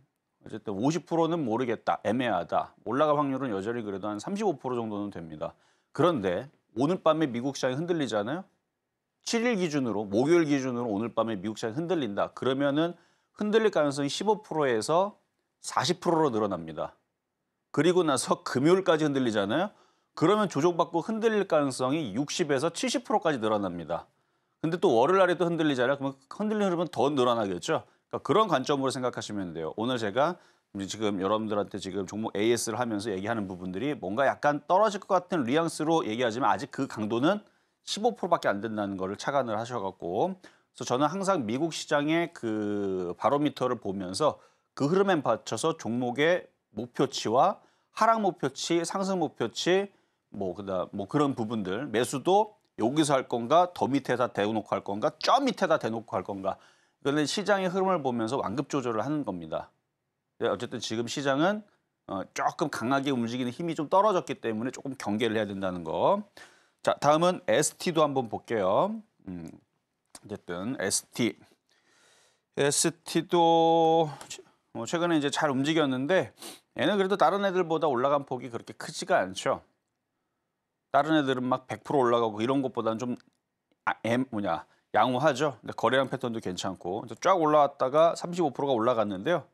S3: 어쨌든 50%는 모르겠다, 애매하다. 올라갈 확률은 여전히 그래도 한 35% 정도는 됩니다. 그런데 오늘 밤에 미국 시장이 흔들리잖아요. 7일 기준으로, 목요일 기준으로 오늘 밤에 미국 시장이 흔들린다. 그러면은 흔들릴 가능성이 15%에서 40%로 늘어납니다. 그리고 나서 금요일까지 흔들리잖아요. 그러면 조정받고 흔들릴 가능성이 60에서 70%까지 늘어납니다. 근데 또 월요일 날에 또 흔들리잖아요. 그러면 흔들리는 흐름은 더 늘어나겠죠. 그러니까 그런 관점으로 생각하시면 돼요. 오늘 제가 지금 여러분들한테 지금 종목 AS를 하면서 얘기하는 부분들이 뭔가 약간 떨어질 것 같은 뉘앙스로 얘기하지만 아직 그 강도는 15%밖에 안 된다는 거를 착안을 하셔갖고, 그래서 저는 항상 미국 시장의 그 바로미터를 보면서 그 흐름에 맞춰서 종목의 목표치와 하락 목표치, 상승 목표치, 뭐 그런 부분들, 매수도 여기서 할 건가, 더 밑에다 대놓고 할 건가, 저 밑에다 대놓고 할 건가. 그런데 시장의 흐름을 보면서 완급 조절을 하는 겁니다. 어쨌든 지금 시장은 조금 강하게 움직이는 힘이 좀 떨어졌기 때문에 조금 경계를 해야 된다는 거. 자, 다음은 ST도 한번 볼게요. 어쨌든 ST도 최근에 이제 잘 움직였는데 얘는 그래도 다른 애들보다 올라간 폭이 그렇게 크지가 않죠. 다른 애들은 막 100% 올라가고 이런 것보다는 좀 양호하죠. 근데 거래량 패턴도 괜찮고 쫙 올라왔다가 35%가 올라갔는데요.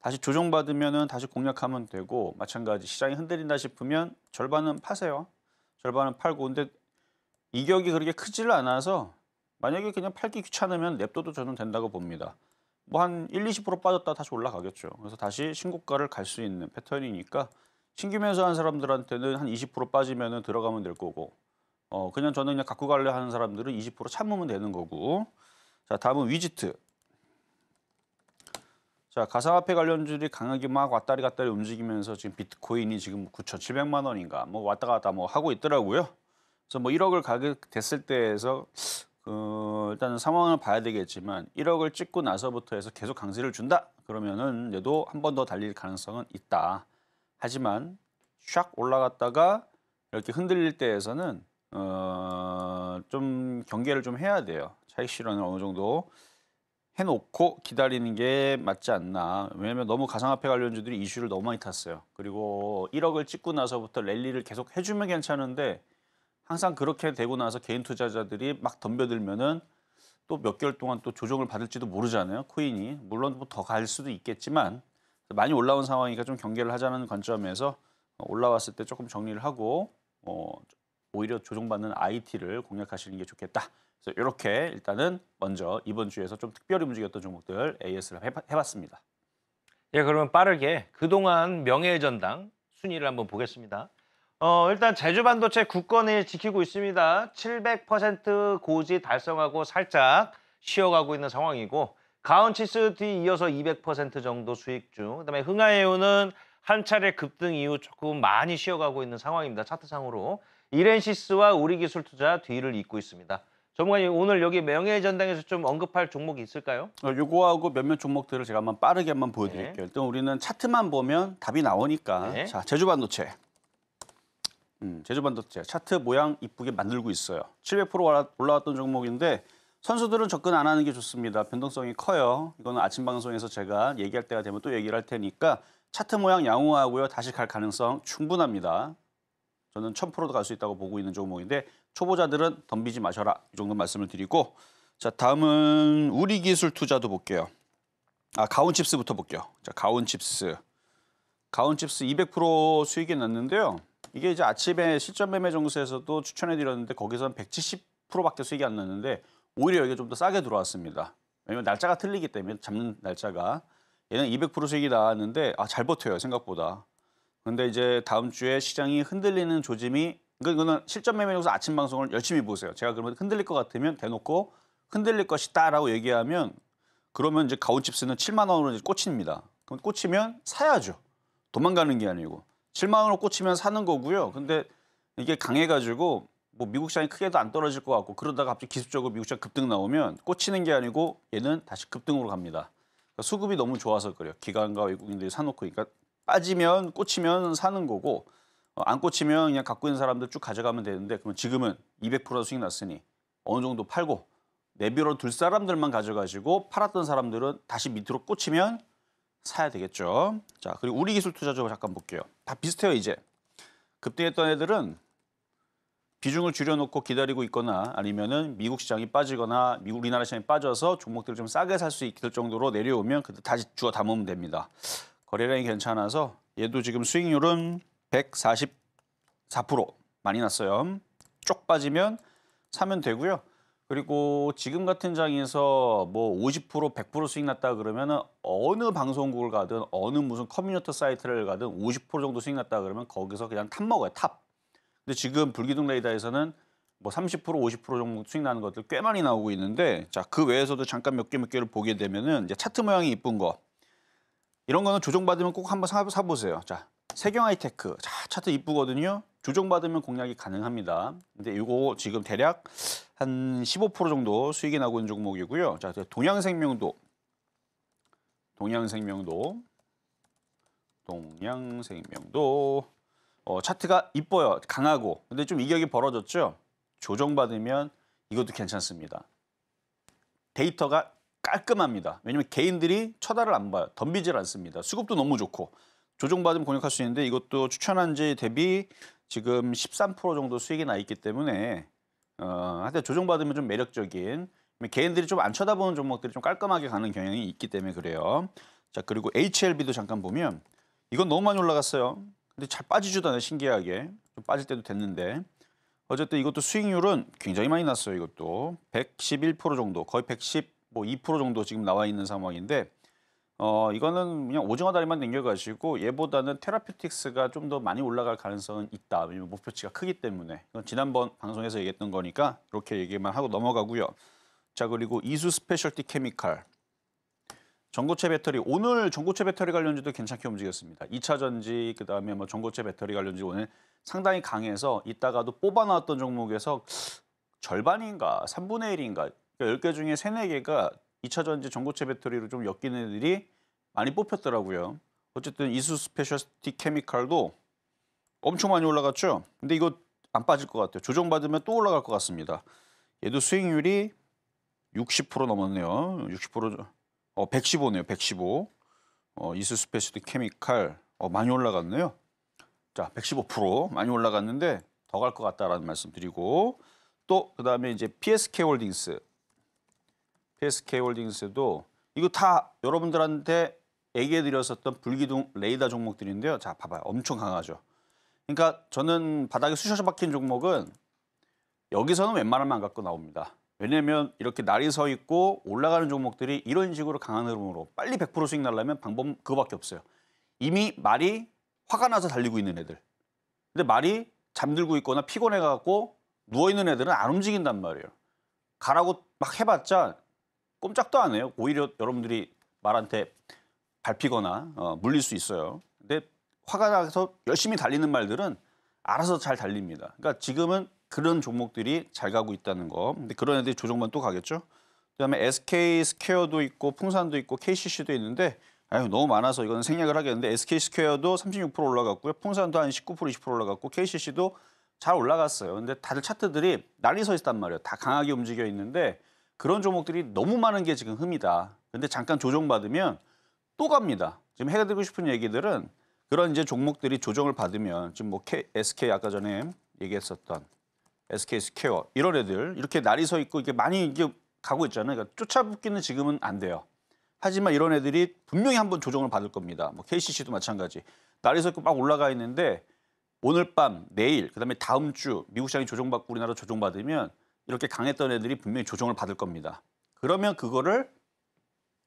S3: 다시 조정받으면은 다시 공략하면 되고, 마찬가지 시장이 흔들린다 싶으면 절반은 파세요. 절반은 팔고. 근데 이격이 그렇게 크지를 않아서 만약에 그냥 팔기 귀찮으면 냅둬도 저는 된다고 봅니다. 뭐 한 1-20% 빠졌다 다시 올라가겠죠. 그래서 다시 신고가를 갈 수 있는 패턴이니까 신규 매수한 사람들한테는 한 20% 빠지면은 들어가면 될 거고, 그냥 저는 그냥 갖고 갈래 하는 사람들은 20% 참으면 되는 거고. 자, 다음은 위지트. 자, 가상화폐 관련주들이 강하게 막 왔다리 갔다리 움직이면서 지금 비트코인이 지금 9,700만 원인가 뭐 왔다 갔다 뭐 하고 있더라고요. 그래서 뭐 1억을 가게 됐을 때에서 일단은 상황을 봐야 되겠지만 1억을 찍고 나서부터 해서 계속 강세를 준다. 그러면은 얘도 한 번 더 달릴 가능성은 있다. 하지만 샥 올라갔다가 이렇게 흔들릴 때에서는 좀 경계를 좀 해야 돼요. 차익 실현을 어느 정도 해놓고 기다리는 게 맞지 않나. 왜냐면 너무 가상화폐 관련주들이 이슈를 너무 많이 탔어요. 그리고 1억을 찍고 나서부터 랠리를 계속 해주면 괜찮은데 항상 그렇게 되고 나서 개인 투자자들이 막 덤벼들면은 또 몇 개월 동안 또 조정을 받을지도 모르잖아요. 코인이. 물론 뭐 더 갈 수도 있겠지만 많이 올라온 상황이니까 좀 경계를 하자는 관점에서 올라왔을 때 조금 정리를 하고 오히려 조정받는 IT를 공략하시는 게 좋겠다. 그래서 이렇게 일단은 먼저 이번 주에서 좀 특별히 움직였던 종목들 AS를 해봤습니다.
S2: 예, 그러면 빠르게 그동안 명예의 전당 순위를 한번 보겠습니다. 일단 제주반도체 굳건히 지키고 있습니다. 700% 고지 달성하고 살짝 쉬어가고 있는 상황이고, 가온치스 뒤 이어서 200% 정도 수익 중. 그다음에 흥하해운은 한 차례 급등 이후 조금 많이 쉬어가고 있는 상황입니다. 차트상으로. 이렌시스와 우리기술투자 뒤를 잇고 있습니다. 전문가님 오늘 여기 명예전당에서 좀 언급할 종목이 있을까요?
S3: 요거하고 몇몇 종목들을 제가 한번 빠르게 한번 보여드릴게요.
S2: 네.
S3: 일단 우리는 차트만 보면 답이 나오니까.
S2: 네.
S3: 자, 제주반도체. 제주반도체 차트 모양 이쁘게 만들고 있어요. 700% 올라왔던 종목인데 선수들은 접근 안 하는 게 좋습니다. 변동성이 커요. 이거는 아침 방송에서 제가 얘기할 때가 되면 또 얘기를 할 테니까 차트 모양 양호하고요. 다시 갈 가능성 충분합니다. 저는 1000%도 갈 수 있다고 보고 있는 종목인데 초보자들은 덤비지 마셔라. 이 정도 말씀을 드리고 자, 다음은 우리기술 투자도 볼게요. 가온칩스부터 볼게요. 자, 가온칩스 200% 수익이 났는데요. 이게 이제 아침에 실전 매매 정수에서도 추천해 드렸는데 거기서는 170%밖에 수익이 안 났는데 오히려 여기가 좀 더 싸게 들어왔습니다. 왜냐면 날짜가 틀리기 때문에 잡는 날짜가 얘는 200% 수익이 나왔는데 잘 버텨요 생각보다. 근데 이제 다음 주에 시장이 흔들리는 조짐이 이거는 실전 매매 정수 아침 방송을 열심히 보세요. 제가 그러면 흔들릴 것 같으면 대놓고 흔들릴 것이다라고 얘기하면 그러면 이제 가온칩스는 7만 원으로 이제 꽂힙니다. 그럼 꽂히면 사야죠. 도망가는 게 아니고 7만 원으로 꽂히면 사는 거고요. 근데 이게 강해가지고 뭐 미국 시장이 크게도 안 떨어질 것 같고 그러다가 갑자기 기습적으로 미국 시장 급등 나오면 꽂히는 게 아니고 얘는 다시 급등으로 갑니다. 그러니까 수급이 너무 좋아서 그래요. 기관과 외국인들이 사놓고 그러니까 빠지면 꽂히면 사는 거고 안 꽂히면 그냥 갖고 있는 사람들 쭉 가져가면 되는데 그러면 지금은 200% 수익 났으니 어느 정도 팔고 내비로 둘 사람들만 가져가지고 팔았던 사람들은 다시 밑으로 꽂히면 사야 되겠죠. 자, 그리고 우리기술 투자죠 잠깐 볼게요. 다 비슷해요 이제. 급등했던 애들은 비중을 줄여놓고 기다리고 있거나 아니면은 미국 시장이 빠지거나 우리나라 시장이 빠져서 종목들을 좀 싸게 살 수 있을 정도로 내려오면 그때 다시 주워 담으면 됩니다. 거래량이 괜찮아서 얘도 지금 수익률은 144% 많이 났어요. 쪽 빠지면 사면 되고요. 그리고 지금 같은 장에서 뭐 50%, 100% 수익 났다 그러면은 어느 방송국을 가든 어느 무슨 커뮤니티 사이트를 가든 50% 정도 수익 났다 그러면 거기서 그냥 탑 먹어요, 탑. 근데 지금 불기둥 레이더에서는 뭐 30%, 50% 정도 수익 나는 것들 꽤 많이 나오고 있는데 자, 그 외에서도 잠깐 몇 개를 보게 되면은 이제 차트 모양이 이쁜 거. 이런 거는 조정받으면 꼭 한번 사보세요. 자, 세경하이테크. 자, 차트 이쁘거든요. 조정받으면 공략이 가능합니다. 근데 이거 지금 대략 한 15% 정도 수익이 나고 있는 종목이고요. 자, 동양생명도 차트가 이뻐요. 강하고. 근데 좀 이격이 벌어졌죠. 조정받으면 이것도 괜찮습니다. 데이터가 깔끔합니다. 왜냐면 개인들이 쳐다를 안 봐요. 덤비질 않습니다. 수급도 너무 좋고 조정받으면 공략할 수 있는데 이것도 추천한 지 대비 지금 13% 정도 수익이 나 있기 때문에 하여튼 조정받으면 좀 매력적인 개인들이 좀 안 쳐다보는 종목들이 좀 깔끔하게 가는 경향이 있기 때문에 그래요. 자, 그리고 HLB도 잠깐 보면 이건 너무 많이 올라갔어요. 근데 잘 빠지지도 않아요. 신기하게. 좀 빠질 때도 됐는데 어쨌든 이것도 수익률은 굉장히 많이 났어요. 이것도 111% 정도 거의 112% 정도 지금 나와 있는 상황인데 이거는 그냥 오징어 다리만 당겨가지고 얘보다는 테라퓨틱스가 좀 더 많이 올라갈 가능성은 있다. 왜냐면 목표치가 크기 때문에. 이건 지난번 방송에서 얘기했던 거니까 이렇게 얘기만 하고 넘어가고요. 자, 그리고 이수 스페셜티 케미칼. 전고체 배터리. 오늘 전고체 배터리 관련주도 괜찮게 움직였습니다. 2차 전지 그다음에 뭐 전고체 배터리 관련주 오늘 상당히 강해서 이따가도 뽑아 나왔던 종목에서 절반인가 3분의 1인가 10개 중에 3, 4개가 2차 전지 전고체 배터리로 좀 엮이는 애들이 많이 뽑혔더라고요. 어쨌든 이수 스페셜티 케미칼도 엄청 많이 올라갔죠. 근데 이거 안 빠질 것 같아요. 조정받으면 또 올라갈 것 같습니다. 얘도 수익률이 60% 넘었네요. 60%, 115네요. 115. 이수 스페셜티 케미칼 많이 올라갔네요. 자, 115% 많이 올라갔는데 더 갈 것 같다라는 말씀 드리고 또 그다음에 이제 PSK 홀딩스도 이거 다 여러분들한테 얘기해 드렸었던 불기둥 레이더 종목들인데요. 자, 봐봐요. 엄청 강하죠. 그러니까 저는 바닥에 쑤셔 박힌 종목은 여기서는 웬만하면 안 갖고 나옵니다. 왜냐면 이렇게 날이 서 있고 올라가는 종목들이 이런 식으로 강한 흐름으로 빨리 100% 수익 날려면 방법은 그거밖에 없어요. 이미 말이 화가 나서 달리고 있는 애들. 근데 말이 잠들고 있거나 피곤해갖고 누워있는 애들은 안 움직인단 말이에요. 가라고 막 해봤자 꼼짝도 안 해요. 오히려 여러분들이 말한테 밟히거나 물릴 수 있어요. 근데 화가 나서 열심히 달리는 말들은 알아서 잘 달립니다. 그러니까 지금은 그런 종목들이 잘 가고 있다는 거. 근데 그런 애들이 조정만 또 가겠죠. 그다음에 SK 스퀘어도 있고 풍산도 있고 KCC도 있는데 아유 너무 많아서 이거는 생략을 하겠는데 SK 스퀘어도 36% 올라갔고요. 풍산도 한 19% 20% 올라갔고 KCC도 잘 올라갔어요. 근데 다들 차트들이 난리 서 있단 말이에요. 다 강하게 움직여 있는데 그런 종목들이 너무 많은 게 지금 흠이다. 근데 잠깐 조정받으면 또 갑니다. 지금 해드리고 싶은 얘기들은 그런 이제 종목들이 조정을 받으면 지금 뭐 SK 아까 전에 얘기했었던 SK 스퀘어 이런 애들 이렇게 날이 서 있고 이게 많이 이게 가고 있잖아요. 그러니까 쫓아붙기는 지금은 안 돼요. 하지만 이런 애들이 분명히 한번 조정을 받을 겁니다. 뭐 KCC도 마찬가지. 날이 서 있고 막 올라가 있는데 오늘 밤, 내일, 그다음에 다음 주 미국 시장이 조정받고 우리나라 조정받으면 이렇게 강했던 애들이 분명히 조정을 받을 겁니다. 그러면 그거를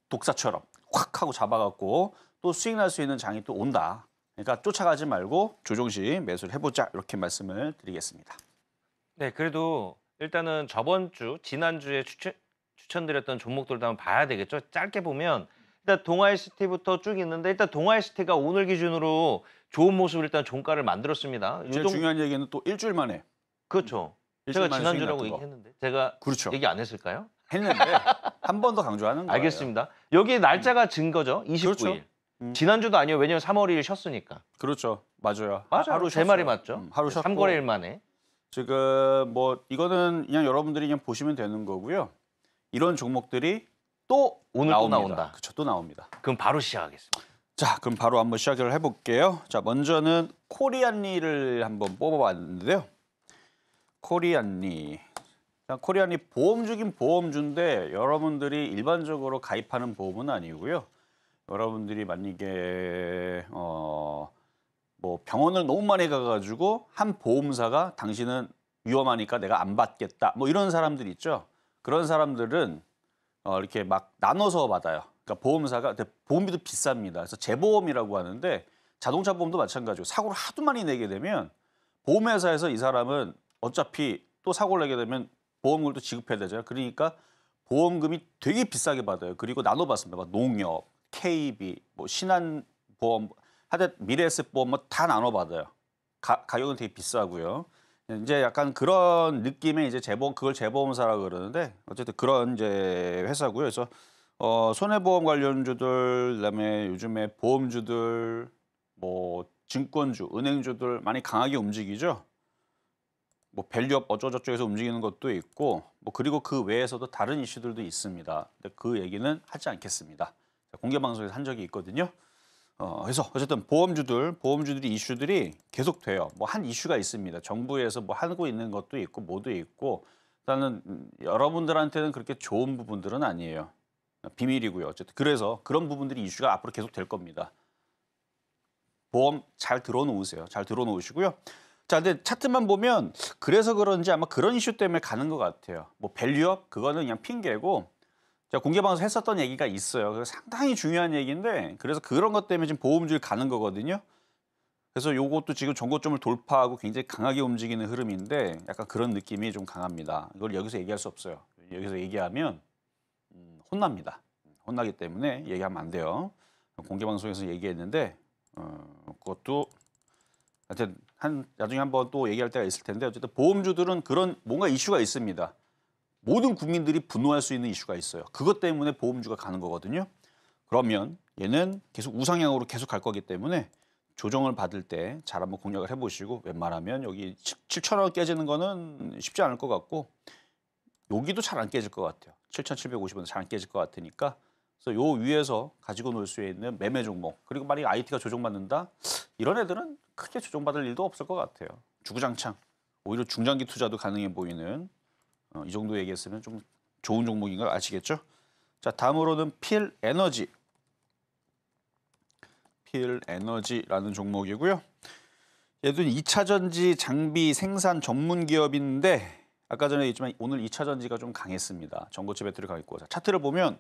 S3: 독사처럼 확 하고 잡아갖고 또 수익 날 수 있는 장이 또 온다. 그러니까 쫓아가지 말고 조정시 매수를 해보자 이렇게 말씀을 드리겠습니다.
S2: 네, 그래도 일단은 저번 주, 지난주에 추천드렸던 종목들도 한번 봐야 되겠죠. 짧게 보면 일단 동아일시티부터 쭉 있는데 일단 동아일시티가 오늘 기준으로 좋은 모습을 일단 종가를 만들었습니다.
S3: 제일 중요한 얘기는 또 일주일 만에.
S2: 그렇죠.
S3: 일주일
S2: 제가
S3: 만에
S2: 지난주라고
S3: 수익 났던 거.
S2: 얘기했는데 제가
S3: 그렇죠.
S2: 얘기 안 했을까요?
S3: 했는데 한 번 더 강조하는 거예요.
S2: 알겠습니다. 여기 날짜가 증거죠. 29일.
S3: 그렇죠.
S2: 지난주도 아니에요. 왜냐면 3월 1일 쉬었으니까.
S3: 그렇죠. 맞아요.
S2: 맞아요.
S3: 하루
S2: 제 말이
S3: 쉬었어요.
S2: 맞죠.
S3: 하루 쉬었고.
S2: 3거래일 만에.
S3: 지금 뭐 이거는 그냥 여러분들이 그냥 보시면 되는 거고요. 이런 종목들이 또
S2: 오늘 또 나온다.
S3: 그렇죠. 또 나옵니다.
S2: 그럼 바로 시작하겠습니다.
S3: 자, 그럼 바로 한번 시작을 해볼게요. 자, 먼저는 코리안리를 한번 뽑아봤는데요. 코리안리. 자, 코리안리 보험주긴 보험주인데 여러분들이 일반적으로 가입하는 보험은 아니고요. 여러분들이 만약에 뭐 병원을 너무 많이 가가지고 한 보험사가 당신은 위험하니까 내가 안 받겠다. 뭐 이런 사람들 있죠. 그런 사람들은 이렇게 막 나눠서 받아요. 그러니까 보험사가 보험비도 비쌉니다. 그래서 재보험이라고 하는데 자동차 보험도 마찬가지고 사고를 하도 많이 내게 되면 보험회사에서 이 사람은 어차피 또 사고를 내게 되면 보험금을 또 지급해야 되잖아요. 그러니까 보험금이 되게 비싸게 받아요. 그리고 나눠 받습니다. 막 농협, KB, 뭐 신한보험, 하여튼 미래에셋보험 뭐 다 나눠 받아요. 가격은 되게 비싸고요. 이제 약간 그런 느낌의 이제 재보험 그걸 재보험사라고 그러는데 어쨌든 그런 이제 회사고요. 그래서 손해보험 관련주들 그다음에 요즘에 보험주들 뭐 증권주, 은행주들 많이 강하게 움직이죠. 뭐 밸류업 어쩌저쩌해서 움직이는 것도 있고 뭐 그리고 그 외에서도 다른 이슈들도 있습니다. 근데 그 얘기는 하지 않겠습니다. 공개 방송에서 한 적이 있거든요. 그래서 어쨌든 보험주들이 이슈들이 계속 돼요. 뭐 한 이슈가 있습니다. 정부에서 뭐 하고 있는 것도 있고 뭐도 있고 일단은 여러분들한테는 그렇게 좋은 부분들은 아니에요. 비밀이고요. 어쨌든 그래서 그런 부분들이 이슈가 앞으로 계속 될 겁니다. 보험 잘 들어놓으세요. 잘 들어놓으시고요. 자, 근데 차트만 보면 그래서 그런지 아마 그런 이슈 때문에 가는 것 같아요. 뭐 밸류업 그거는 그냥 핑계고 제가 공개방송 했었던 얘기가 있어요. 그래서 상당히 중요한 얘기인데 그래서 그런 것 때문에 지금 보험주를 가는 거거든요. 그래서 요것도 지금 전고점을 돌파하고 굉장히 강하게 움직이는 흐름인데 약간 그런 느낌이 좀 강합니다. 이걸 여기서 얘기할 수 없어요. 여기서 얘기하면 혼납니다. 혼나기 때문에 얘기하면 안 돼요. 공개방송에서 얘기했는데 그것도 하여튼 나중에 한번 또 얘기할 때가 있을 텐데 어쨌든 보험주들은 그런 뭔가 이슈가 있습니다. 모든 국민들이 분노할 수 있는 이슈가 있어요. 그것 때문에 보험주가 가는 거거든요. 그러면 얘는 계속 우상향으로 계속 갈 거기 때문에 조정을 받을 때 잘 한번 공략을 해보시고 웬만하면 여기 7,000원 깨지는 거는 쉽지 않을 것 같고 여기도 잘 안 깨질 것 같아요. 7,750원 잘 안 깨질 것 같으니까 그래서 요 위에서 가지고 놀 수 있는 매매 종목 그리고 만약에 IT가 조정받는다 이런 애들은 크게 조정받을 일도 없을 것 같아요. 주구장창 오히려 중장기 투자도 가능해 보이는 이 정도 얘기했으면 좀 좋은 종목인 걸 아시겠죠? 자, 다음으로는 필에너지라는 종목이고요. 얘도 2차 전지 장비 생산 전문 기업인데 아까 전에 얘기했지만 오늘 2차 전지가 좀 강했습니다. 전고체 배터리 강했고 자, 차트를 보면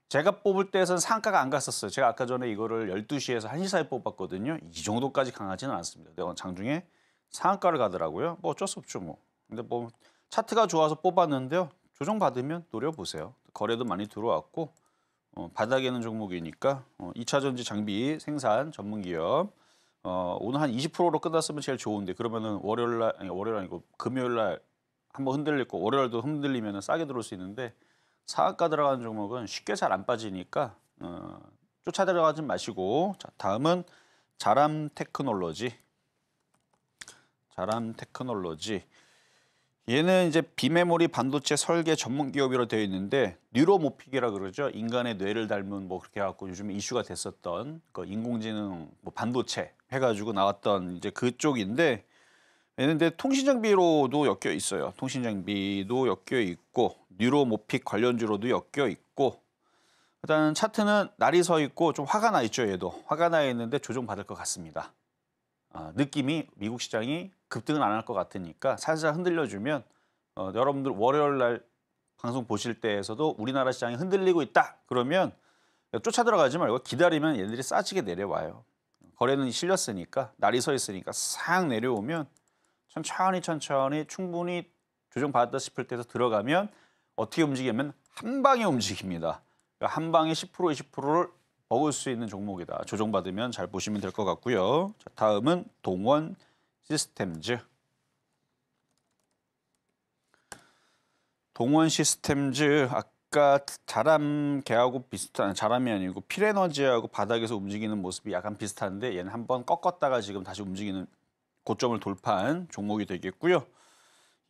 S3: 제가 뽑을 때에선 상가가 안 갔었어요. 제가 아까 전에 이거를 12시에서 1시 사이 뽑았거든요. 이 정도까지 강하지는 않습니다. 내가 장중에 상한가를 가더라고요. 뭐 어쩔 수 없죠 뭐. 근데 뭐 차트가 좋아서 뽑았는데요. 조정받으면 노려보세요. 거래도 많이 들어왔고 바닥에는 종목이니까 2차 전지 장비 생산 전문 기업 오늘 한 20%로 끝났으면 제일 좋은데 그러면은 월요일 아니고 금요일 날 한번 흔들리고 월요일도 흔들리면은 싸게 들어올 수 있는데 상한가 들어가는 종목은 쉽게 잘 안 빠지니까 쫓아 들어가지 마시고 자, 다음은 자람 테크놀로지. 얘는 이제 비메모리 반도체 설계 전문 기업이라 되어 있는데 뉴로모픽이라 그러죠. 인간의 뇌를 닮은 뭐 그렇게 해갖고 요즘에 이슈가 됐었던 그 인공지능 뭐 반도체 해가지고 나왔던 이제 그쪽인데 얘는 근데 통신장비로도 엮여 있어요. 통신장비도 엮여 있고 뉴로모픽 관련주로도 엮여 있고 일단 차트는 날이 서 있고 좀 화가 나 있죠. 얘도 화가 나 있는데 조정받을 것 같습니다. 느낌이 미국 시장이 급등은 안 할 것 같으니까 살살 흔들려주면 여러분들 월요일 날 방송 보실 때에서도 우리나라 시장이 흔들리고 있다 그러면 쫓아 들어가지 말고 기다리면 얘들이 싸지게 내려와요. 거래는 실렸으니까 날이 서 있으니까 싹 내려오면 천천히 충분히 조정받았다 싶을 때에서 들어가면 어떻게 움직이면 한 방에 움직입니다. 그러니까 한 방에 10% 20%를 먹을 수 있는 종목이다. 조정받으면 잘 보시면 될 것 같고요. 자, 다음은 동원 시스템즈. 동원 시스템즈 아까 자람 걔하고 비슷한 자람이 아니고 필에너지하고 바닥에서 움직이는 모습이 약간 비슷한데 얘는 한번 꺾었다가 지금 다시 움직이는 고점을 돌파한 종목이 되겠고요.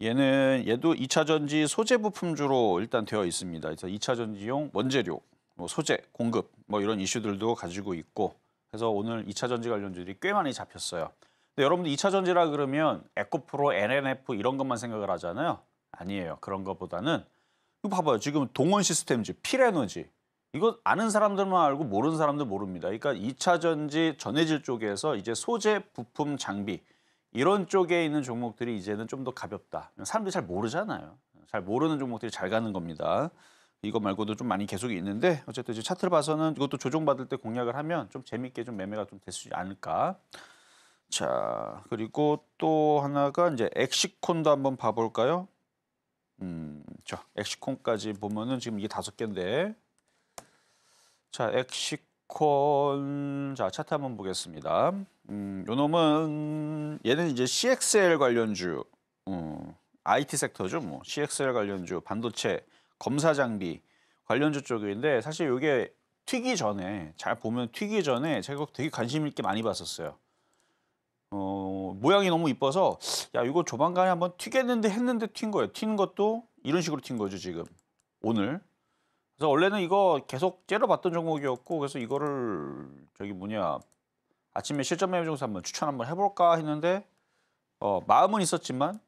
S3: 얘도 2차 전지 소재 부품주로 일단 되어 있습니다. 그래서 2차 전지용 원재료, 뭐 소재 공급 뭐 이런 이슈들도 가지고 있고 그래서 오늘 2차 전지 관련주들이 꽤 많이 잡혔어요. 근데 여러분들 2차 전지라 그러면 에코프로, NNF 이런 것만 생각을 하잖아요. 아니에요. 그런 것보다는 이거 봐봐요. 지금 동원 시스템즈, 필에너지 이거 아는 사람들만 알고 모르는 사람들 모릅니다. 그러니까 2차 전지 전해질 쪽에서 이제 소재, 부품, 장비 이런 쪽에 있는 종목들이 이제는 좀 더 가볍다. 사람들이 잘 모르잖아요. 잘 모르는 종목들이 잘 가는 겁니다. 이거 말고도 좀 많이 계속 있는데 어쨌든 이제 차트를 봐서는 이것도 조정받을 때 공략을 하면 좀 재밌게 좀 매매가 좀 될 수 않을까. 자, 그리고 또 하나가 이제 엑시콘도 한번 봐볼까요? 자, 엑시콘까지 보면은 지금 이게 5개인데 자, 엑시콘 자 차트 한번 보겠습니다. 요 놈은 얘는 이제 CXL 관련주, IT 섹터죠. 뭐 CXL 관련주, 반도체, 검사 장비 관련주 쪽인데 사실 이게 튀기 전에 잘 보면 튀기 전에 제가 되게 관심 있게 많이 봤었어요. 모양이 너무 이뻐서 야 이거 조만간에 한번 튀겠는데 했는데 튄 거예요. 튀는 것도 이런 식으로 튄 거죠 지금 오늘. 그래서 원래는 이거 계속 째려봤던 종목이었고 그래서 이거를 아침에 실전 매매 중에서 한번 추천 한번 해볼까 했는데 마음은 있었지만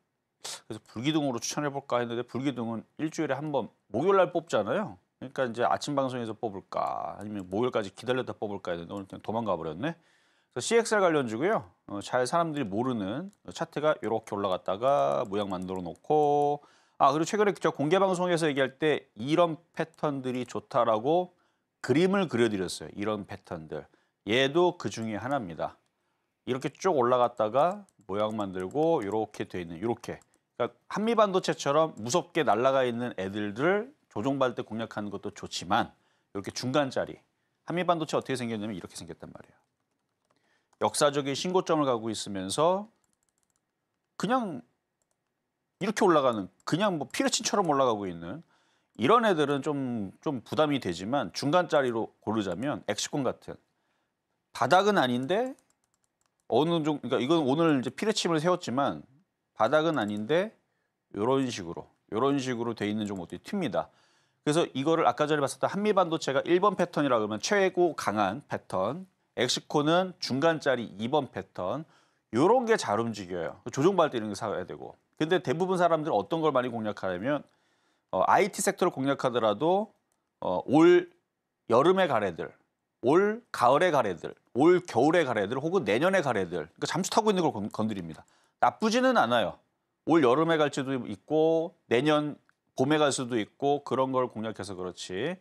S3: 그래서 불기둥으로 추천해볼까 했는데 불기둥은 일주일에 한 번 목요일 날 뽑잖아요. 그러니까 이제 아침 방송에서 뽑을까 아니면 목요일까지 기다렸다 뽑을까 했는데 오늘 그냥 도망가 버렸네. 그래서 CXL 관련주고요. 잘 사람들이 모르는 차트가 이렇게 올라갔다가 모양 만들어 놓고 그리고 최근에 저 공개 방송에서 얘기할 때 이런 패턴들이 좋다라고 그림을 그려드렸어요. 이런 패턴들. 얘도 그 중에 하나입니다. 이렇게 쭉 올라갔다가 모양 만들고 이렇게 돼 있는 이렇게. 그러니까 한미반도체처럼 무섭게 날아가 있는 애들을 조정받을 때 공략하는 것도 좋지만 이렇게 중간짜리. 한미반도체 어떻게 생겼냐면 이렇게 생겼단 말이에요. 역사적인 신고점을 가고 있으면서 그냥 이렇게 올라가는 그냥 뭐 피레친처럼 올라가고 있는 이런 애들은 좀 부담이 되지만 중간짜리로 고르자면 엑시콘 같은 바닥은 아닌데 그러니까 이건 오늘 이제 피레침을 세웠지만 바닥은 아닌데 이런 식으로 돼 있는 종목들이 튑니다. 그래서 이거를 아까 전에 봤었던 한미반도체가 1번 패턴이라 그러면 최고 강한 패턴, 엑시콘은 중간짜리 2번 패턴 이런 게 잘 움직여요. 조정받을 때 이런 게 사야 되고. 근데 대부분 사람들은 어떤 걸 많이 공략하냐면 IT 섹터를 공략하더라도 올 여름에 갈 애들, 올 가을에 갈 애들, 올 겨울에 갈 애들 혹은 내년에 갈 애들 그러니까 잠수 타고 있는 걸 건드립니다. 나쁘지는 않아요. 올 여름에 갈지도 있고 내년 봄에 갈 수도 있고 그런 걸 공략해서 그렇지.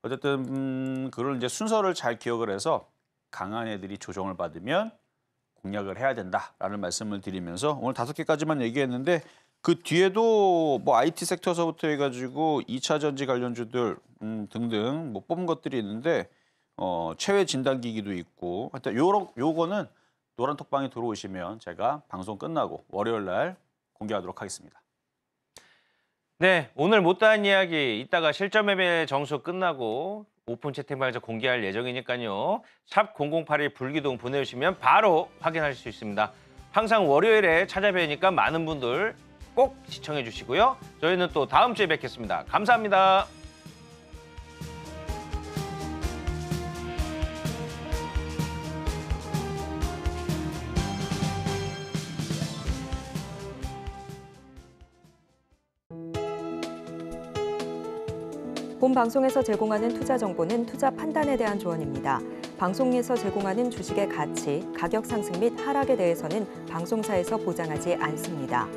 S3: 어쨌든 그걸 이제 순서를 잘 기억을 해서 강한 애들이 조정을 받으면 공략을 해야 된다라는 말씀을 드리면서 오늘 5개까지만 얘기했는데 그 뒤에도 뭐 IT 섹터서부터 해가지고 2차 전지 관련주들 등등 뭐 뽑은 것들이 있는데 체외 진단기기도 있고 하여튼 요거는 노란톡방에 들어오시면 제가 방송 끝나고 월요일 날 공개하도록 하겠습니다.
S2: 네, 오늘 못다한 이야기 이따가 실전 매매 정수 끝나고 오픈 채팅방에서 공개할 예정이니까요. 샵 0081 불기둥 보내주시면 바로 확인할 수 있습니다. 항상 월요일에 찾아뵈니까 많은 분들 꼭 시청해 주시고요. 저희는 또 다음 주에 뵙겠습니다. 감사합니다.
S1: 본 방송에서 제공하는 투자 정보는 투자 판단에 대한 조언입니다. 방송에서 제공하는 주식의 가치, 가격 상승 및 하락에 대해서는 방송사에서 보장하지 않습니다.